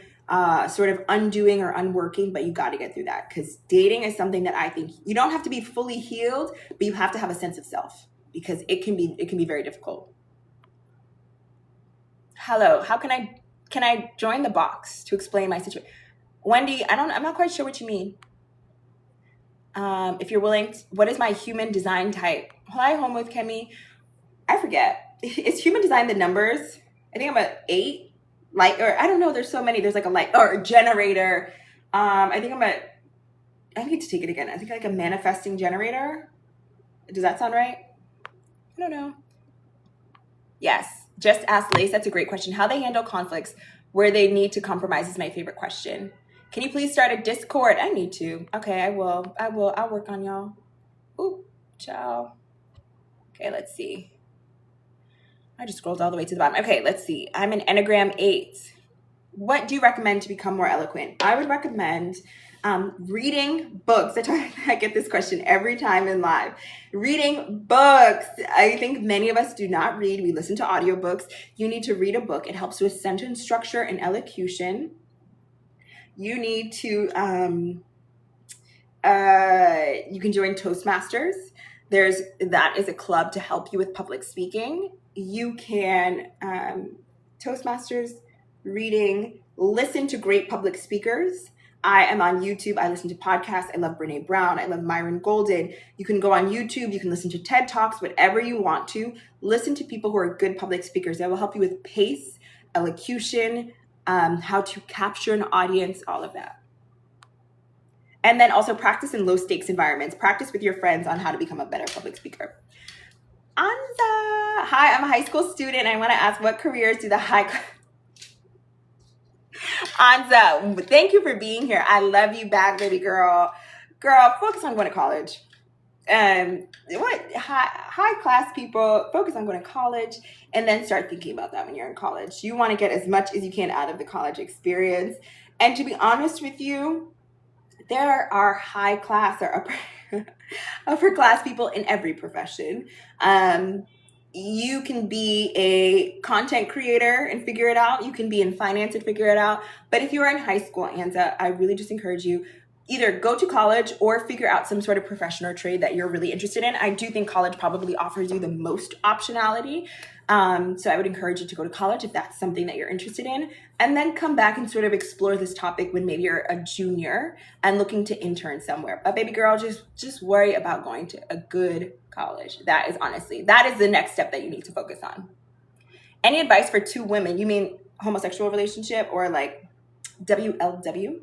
sort of undoing or unworking, but you got to get through that, because dating is something that I think you don't have to be fully healed, but you have to have a sense of self, because it can be very difficult. Hello, how can I join the box to explain my situation? Wendy, I'm not quite sure what you mean. If you're willing, what is my human design type? Hi, home with Kemi. I forget. Is human design the numbers? I think I'm an 8. Or I don't know. There's so many. There's like or a generator. I need to take it again. I think like a manifesting generator. Does that sound right? I don't know. Yes. Just ask Lace. That's a great question. How they handle conflicts where they need to compromise is my favorite question. Can you please start a Discord? I need to. Okay, I will. I'll work on y'all. Ooh, ciao. Okay, let's see. I just scrolled all the way to the bottom. Okay, let's see. I'm an Enneagram 8. What do you recommend to become more eloquent? I would recommend reading books. I get this question every time in live. Reading books. I think many of us do not read. We listen to audiobooks. You need to read a book. It helps with sentence structure and elocution. You need to, you can join Toastmasters. That is a club to help you with public speaking. You can, Toastmasters, reading, listen to great public speakers. I am on YouTube. I listen to podcasts. I love Brene Brown. I love Myron Golden. You can go on YouTube. You can listen to TED Talks, whatever you want to. Listen to people who are good public speakers. That will help you with pace, elocution, how to capture an audience, all of that. And then also practice in low stakes environments. Practice with your friends on how to become a better public speaker. Anza, hi, I'm a high school student. I want to ask, what careers do the high Anza, thank you for being here. I love you back, baby girl. Girl, focus on going to college. What high class people focus on going to college and then start thinking about that when you're in college. You want to get as much as you can out of the college experience. And to be honest with you, there are high class or upper class people in every profession. You can be a content creator and figure it out. You can be in finance and figure it out. But if you are in high school, Anza, I really just encourage you either go to college or figure out some sort of profession or trade that you're really interested in. I do think college probably offers you the most optionality. So I would encourage you to go to college if that's something that you're interested in, and then come back and sort of explore this topic when maybe you're a junior and looking to intern somewhere. But baby girl, just worry about going to a good college. That is the next step that you need to focus on. Any advice for two women? You mean homosexual relationship or like WLW?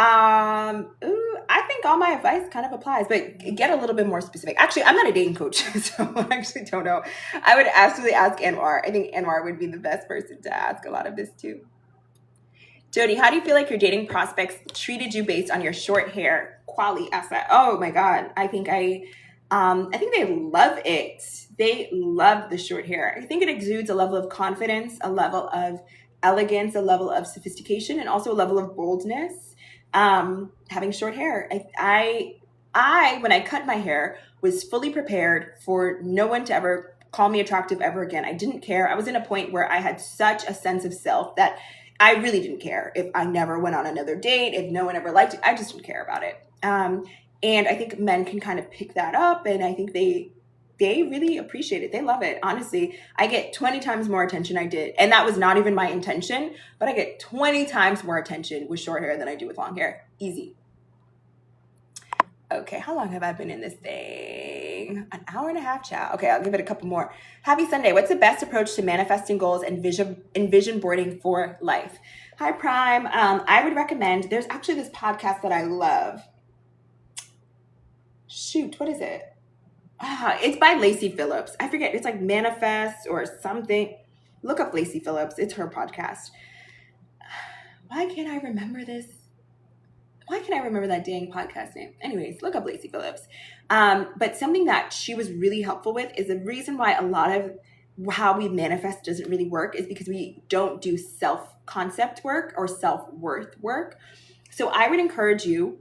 I think all my advice kind of applies, but get a little bit more specific. Actually, I'm not a dating coach, so I actually don't know. I would actually ask Anwar. I think Anwar would be the best person to ask a lot of this too. Jody, how do you feel like your dating prospects treated you based on your short hair? Quali asked that. Oh my God. I think they love it. They love the short hair. I think it exudes a level of confidence, a level of elegance, a level of sophistication, and also a level of boldness. Having short hair. I when I cut my hair was fully prepared for no one to ever call me attractive ever again. I didn't care. I was in a point where I had such a sense of self that I really didn't care if I never went on another date, if no one ever liked it. I just didn't care about it. And I think men can kind of pick that up, and I think they really appreciate it. They love it. Honestly, I get 20 times more attention I did. And that was not even my intention, but I get 20 times more attention with short hair than I do with long hair. Easy. Okay, how long have I been in this thing? An hour and a half, child. Okay, I'll give it a couple more. Happy Sunday. What's the best approach to manifesting goals and vision boarding for life? Hi, Prime. I would recommend, there's actually this podcast that I love. Shoot, what is it? It's by Lacey Phillips. I forget. It's like Manifest or something. Look up Lacey Phillips. It's her podcast. Why can't I remember this? Why can't I remember that dang podcast name? Anyways, look up Lacey Phillips. But something that she was really helpful with is the reason why a lot of how we manifest doesn't really work is because we don't do self-concept work or self-worth work. So I would encourage you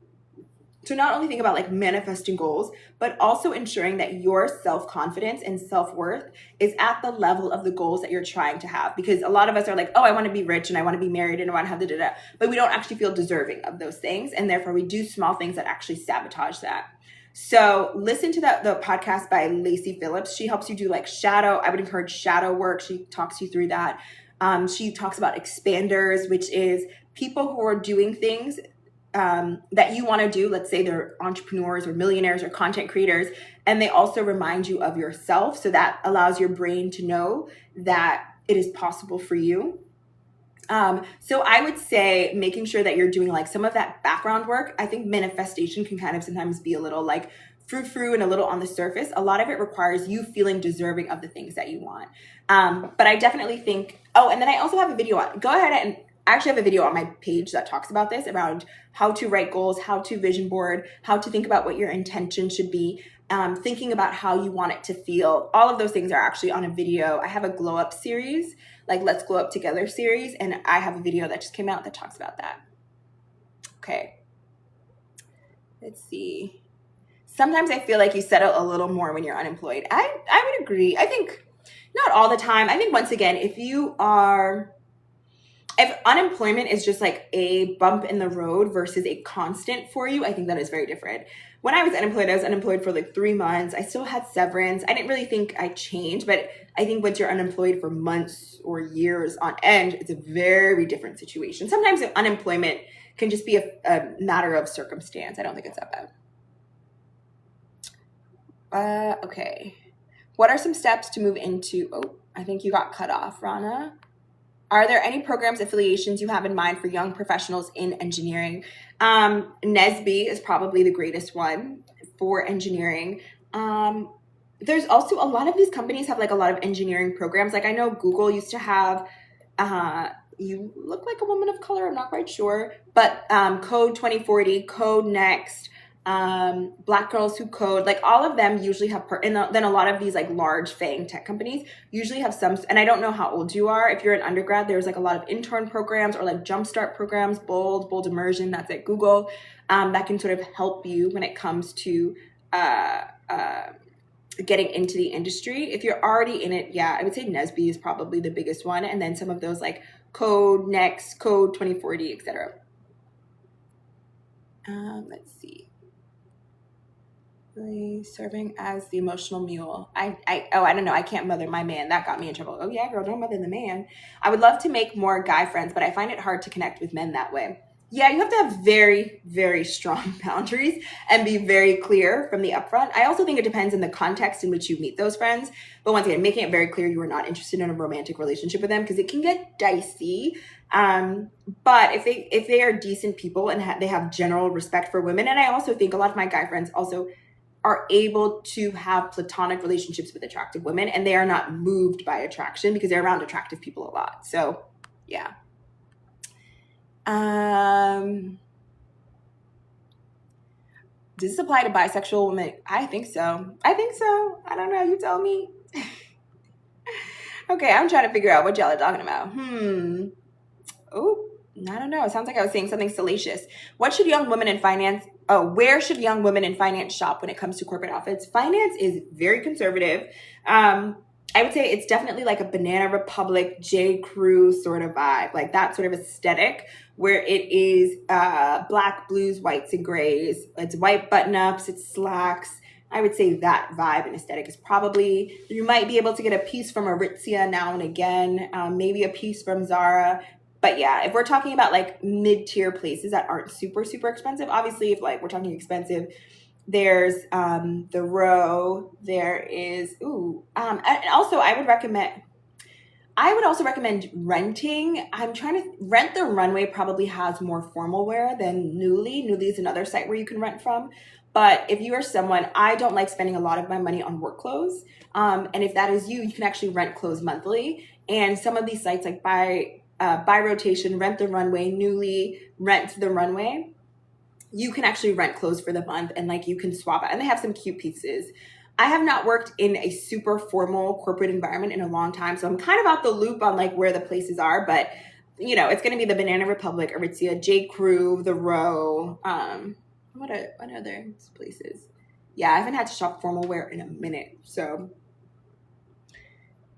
to not only think about like manifesting goals, but also ensuring that your self-confidence and self-worth is at the level of the goals that you're trying to have. Because a lot of us are like, oh, I want to be rich and I want to be married and I want to have the but we don't actually feel deserving of those things. And therefore we do small things that actually sabotage that. So listen to the podcast by Lacey Phillips. She helps you do like I would encourage shadow work. She talks you through that. She talks about expanders, which is people who are doing things that you want to do. Let's say they're entrepreneurs or millionaires or content creators, and they also remind you of yourself. So that allows your brain to know that it is possible for you. So I would say making sure that you're doing like some of that background work. I think manifestation can kind of sometimes be a little like frou-frou and a little on the surface. A lot of it requires you feeling deserving of the things that you want. But I definitely think, and then I also have a video on, go ahead and I actually have a video on my page that talks about this, around how to write goals, how to vision board, how to think about what your intention should be, thinking about how you want it to feel. All of those things are actually on a video. I have a glow up series, like Let's Glow Up Together series, and I have a video that just came out that talks about that. Okay. Let's see. Sometimes I feel like you settle a little more when you're unemployed. I would agree. I think not all the time. I think once again, if unemployment is just like a bump in the road versus a constant for you, I think that is very different. When I was unemployed for like 3 months. I still had severance. I didn't really think I changed, but I think once you're unemployed for months or years on end, it's a very different situation. Sometimes unemployment can just be a matter of circumstance. I don't think it's that bad. Okay. What are some steps to move into, I think you got cut off, Rana. Are there any programs, affiliations you have in mind for young professionals in engineering? NSBE is probably the greatest one for engineering. There's also a lot of these companies have like a lot of engineering programs. Like I know Google used to have you look like a woman of color. I'm not quite sure, but Code 2040, Code Next, Black Girls Who Code, like all of them usually have and then a lot of these like large FAANG tech companies usually have some, and I don't know how old you are. If you're an undergrad, there's like a lot of intern programs or like jumpstart programs, bold immersion, that's at Google, that can sort of help you when it comes to getting into the industry. If you're already in it, yeah, I would say NSBE is probably the biggest one, and then some of those like Code Next, Code 2040, etc. Let's see. Serving as the emotional mule. I don't know. I can't mother my man. That got me in trouble. Oh yeah, girl, don't mother the man. I would love to make more guy friends, but I find it hard to connect with men that way. Yeah, you have to have very, very strong boundaries and be very clear from the upfront. I also think it depends on the context in which you meet those friends. But once again, making it very clear you are not interested in a romantic relationship with them, because it can get dicey. But if they are decent people and they have general respect for women, and I also think a lot of my guy friends also are able to have platonic relationships with attractive women, and they are not moved by attraction because they're around attractive people a lot. So yeah. Does this apply to bisexual women? I think so. I don't know. You tell me. Okay, I'm trying to figure out what y'all are talking about. Oh, I don't know. It sounds like I was saying something salacious. What should young women in finance... where should young women in finance shop when it comes to corporate outfits? Finance is very conservative. I would say it's definitely like a Banana Republic, J. Crew sort of vibe, like that sort of aesthetic where it is black, blues, whites, and grays. It's white button-ups, it's slacks. I would say that vibe and aesthetic is probably, you might be able to get a piece from Aritzia now and again, maybe a piece from Zara. But yeah, if we're talking about like mid-tier places that aren't super, super expensive, obviously if like we're talking expensive, there's the Row, there is, and also I would also recommend renting. I'm trying to rent the Runway probably has more formal wear than Nuuly. Nuuly is another site where you can rent from. But if you are someone, I don't like spending a lot of my money on work clothes. And if that is you, you can actually rent clothes monthly. And some of these sites like by rotation, Rent the Runway, Nuuly, Rent the Runway, you can actually rent clothes for the month and like you can swap out, and they have some cute pieces. I have not worked in a super formal corporate environment in a long time, so I'm kind of out the loop on like where the places are, but you know, it's going to be the Banana Republic, Aritzia, J. Crew, the Row, what other places? Yeah, I haven't had to shop formal wear in a minute, so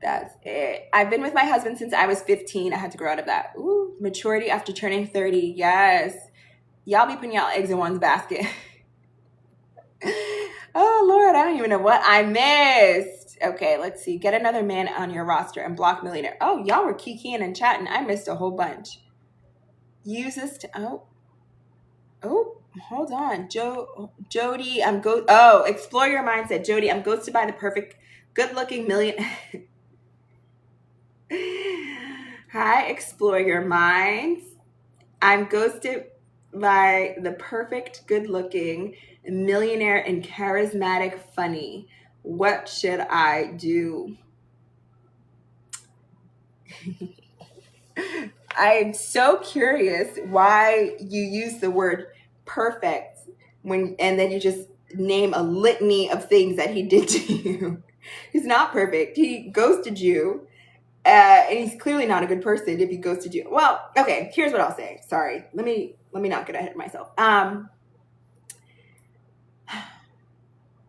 that's it. I've been with my husband since I was 15. I had to grow out of that. Ooh, maturity after turning 30. Yes. Y'all be putting y'all eggs in one's basket. Oh, Lord, I don't even know what I missed. Okay, let's see. Get another man on your roster and block millionaire. Oh, y'all were kikiing and chatting. I missed a whole bunch. Use this to... Oh, hold on. Jody, explore your mindset. Jody, I'm ghosted by the perfect, good-looking million... Hi, explore your minds. I'm ghosted by the perfect, good-looking, millionaire and charismatic funny. What should I do? I'm so curious why you use the word perfect and then you just name a litany of things that he did to you. He's not perfect. He ghosted you. And he's clearly not a good person if he ghosted you. Well, okay, here's what I'll say. Sorry. Let me not get ahead of myself.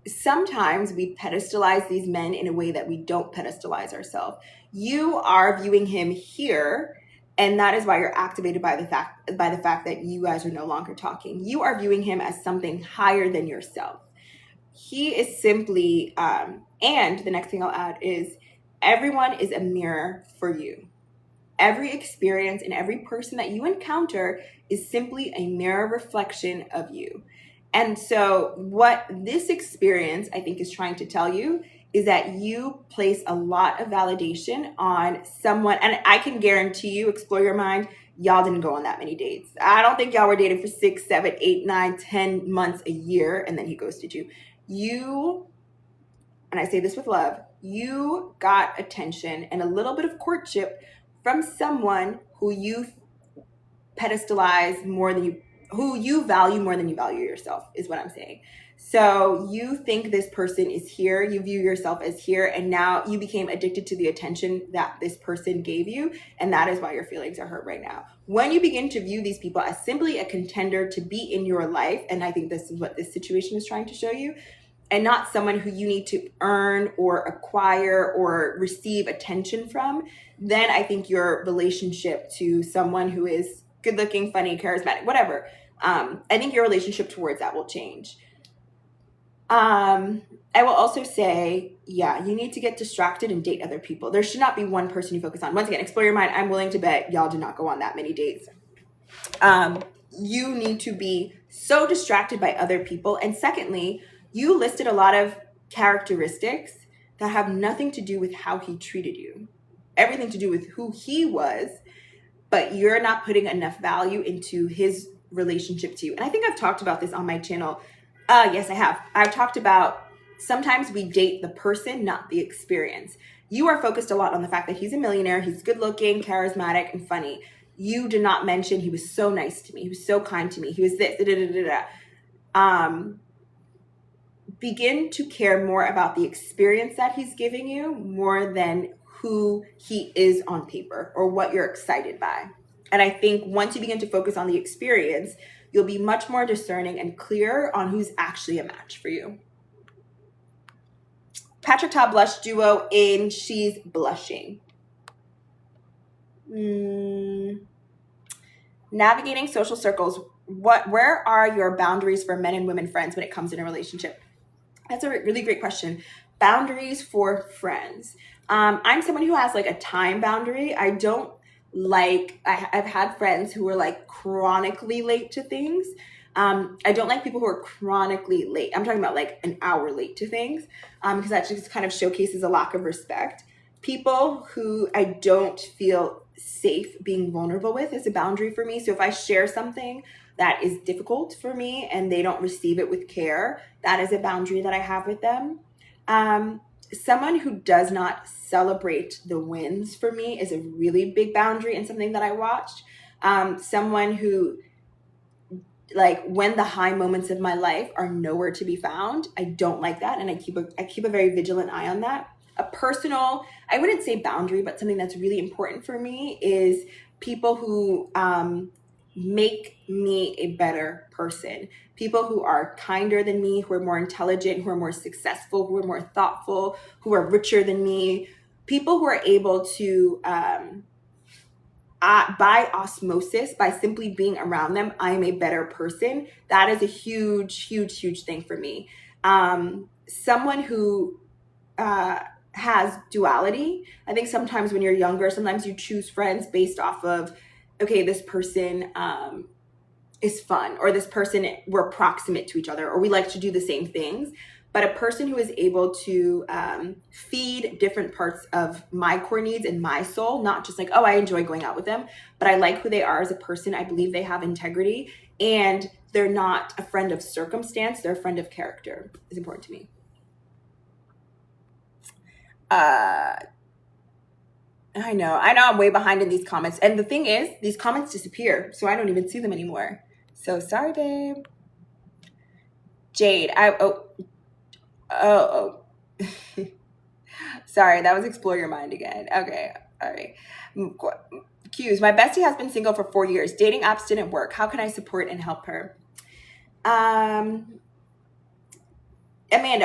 Sometimes we pedestalize these men in a way that we don't pedestalize ourselves. You are viewing him here, and that is why you're activated by the fact that you guys are no longer talking. You are viewing him as something higher than yourself. He is simply, and the next thing I'll add is, everyone is a mirror for you. Every experience and every person that you encounter is simply a mirror reflection of you. And so what this experience, I think, is trying to tell you is that you place a lot of validation on someone. And I can guarantee you, explore your mind, y'all didn't go on that many dates. I don't think y'all were dating for 6, 7, 8, 9, 10 months, a year, and then he ghosted you. You, and I say this with love, you got attention and a little bit of courtship from someone who you pedestalize more than you, who you value more than you value yourself, is what I'm saying. So you think this person is here, you view yourself as here, and now you became addicted to the attention that this person gave you, and that is why your feelings are hurt right now. When you begin to view these people as simply a contender to be in your life, and I think this is what this situation is trying to show you, and not someone who you need to earn or acquire or receive attention from, then I think your relationship to someone who is good looking, funny, charismatic, whatever, I think your relationship towards that will change. I will also say, yeah, you need to get distracted and date other people. There should not be one person you focus on. Once again, explore your mind. I'm willing to bet y'all did not go on that many dates. You need to be so distracted by other people. And secondly, you listed a lot of characteristics that have nothing to do with how he treated you, everything to do with who he was, but you're not putting enough value into his relationship to you. And I think I've talked about this on my channel. Yes, I have. I've talked about sometimes we date the person, not the experience. You are focused a lot on the fact that he's a millionaire, he's good looking, charismatic, and funny. You did not mention he was so nice to me, he was so kind to me, he was this, da, da, da, da, da. Begin to care more about the experience that he's giving you more than who he is on paper or what you're excited by. And I think once you begin to focus on the experience, you'll be much more discerning and clear on who's actually a match for you. Patrick Ta blush duo in She's Blushing. Navigating social circles. Where are your boundaries for men and women friends when it comes in a relationship? That's a really great question. Boundaries for friends. I'm someone who has like a time boundary. I don't like, I've had friends who were like chronically late to things. I don't like people who are chronically late. I'm talking about like an hour late to things, because that just kind of showcases a lack of respect. People who I don't feel safe being vulnerable with is a boundary for me. So if I share something that is difficult for me and they don't receive it with care, that is a boundary that I have with them. Someone who does not celebrate the wins for me is a really big boundary and something that I watched. Someone who, like, when the high moments of my life are nowhere to be found, I don't like that, and I keep a very vigilant eye on that. A personal, I wouldn't say boundary, but something that's really important for me is people who make me a better person. People who are kinder than me, who are more intelligent, who are more successful, who are more thoughtful, who are richer than me. People who are able to, by osmosis, by simply being around them, I am a better person. That is a huge, huge, huge thing for me. Someone who has duality. I think sometimes when you're younger, sometimes you choose friends based off of, okay, this person is fun, or this person, we're proximate to each other, or we like to do the same things. But a person who is able to feed different parts of my core needs and my soul, not just like, oh, I enjoy going out with them, but I like who they are as a person. I believe they have integrity, and they're not a friend of circumstance, they're a friend of character, is important to me. I know I'm way behind in these comments. And the thing is, these comments disappear, so I don't even see them anymore. So sorry, babe. Jade, sorry, that was explore your mind again. Okay, all right. Q's, my bestie has been single for 4 years. Dating apps didn't work. How can I support and help her? Amanda,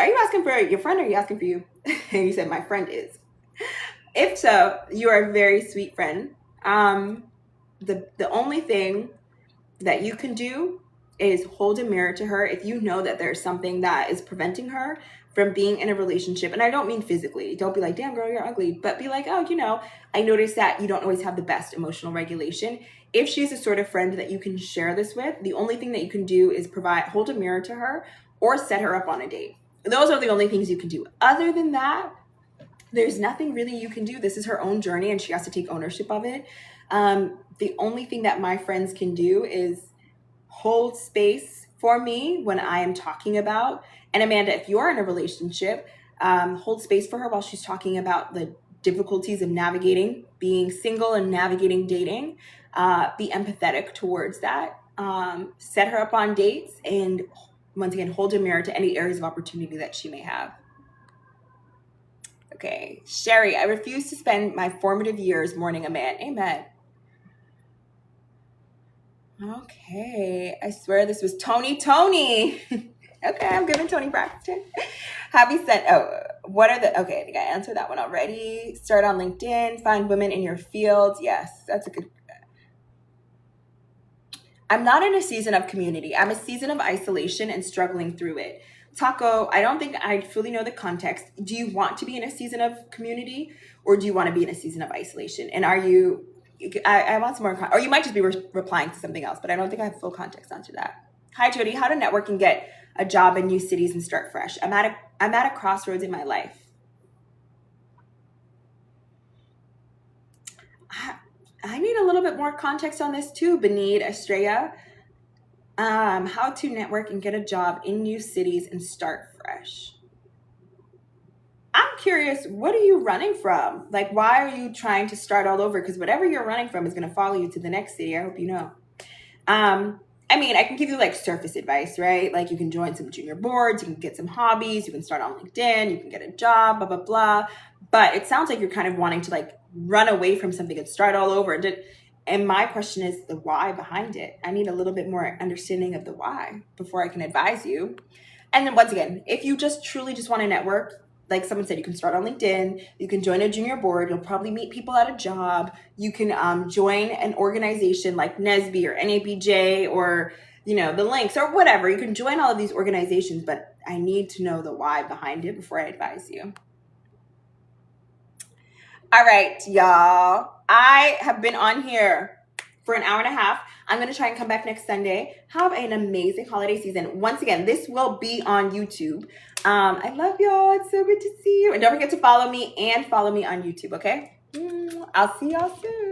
are you asking for your friend or are you asking for you? And you said my friend is. If so, you are a very sweet friend. The only thing that you can do is hold a mirror to her if you know that there's something that is preventing her from being in a relationship. And I don't mean physically. Don't be like, damn girl, you're ugly. But be like, oh, I noticed that you don't always have the best emotional regulation. If she's a sort of friend that you can share this with, the only thing that you can do is hold a mirror to her or set her up on a date. Those are the only things you can do. Other than that, there's nothing really you can do. This is her own journey and she has to take ownership of it. The only thing that my friends can do is hold space for me when I am talking about, and Amanda, if you're in a relationship, hold space for her while she's talking about the difficulties of navigating being single and navigating dating. Be empathetic towards that. Set her up on dates, and once again, hold a mirror to any areas of opportunity that she may have. Okay, Sherry, I refuse to spend my formative years mourning a man. Amen. Okay, I swear this was Tony. Okay, I'm giving Tony Braxton. Have you sent, what are the, okay, I think I answered that one already. Start on LinkedIn, find women in your field. Yes, that's a good, I'm not in a season of community. I'm a season of isolation and struggling through it. Taco, I don't think I fully know the context. Do you want to be in a season of community, or do you want to be in a season of isolation? And are you, I want some more, or you might just be replying to something else, but I don't think I have full context onto that. Hi, Jody. How to network and get a job in new cities and start fresh? I'm at a crossroads in my life. I need a little bit more context on this too, Benid, Estrella. How to network and get a job in new cities and start fresh. I'm curious, what are you running from? Like, why are you trying to start all over? Because whatever you're running from is going to follow you to the next city. I hope you know. I mean, I can give you like surface advice, right? Like, you can join some junior boards, you can get some hobbies, you can start on LinkedIn, you can get a job, blah, blah, blah. But it sounds like you're kind of wanting to like run away from something and start all over. And my question is the why behind it. I need a little bit more understanding of the why before I can advise you. And then once again, if you just truly just want to network, like someone said, you can start on LinkedIn, you can join a junior board, you'll probably meet people at a job, you can join an organization like NSBE or NABJ or, you know, the links or whatever. You can join all of these organizations, but I need to know the why behind it before I advise you. All right, y'all. I have been on here for an hour and a half. I'm going to try and come back next Sunday. Have an amazing holiday season. Once again, this will be on YouTube. I love y'all. It's so good to see you. And don't forget to follow me on YouTube, okay? I'll see y'all soon.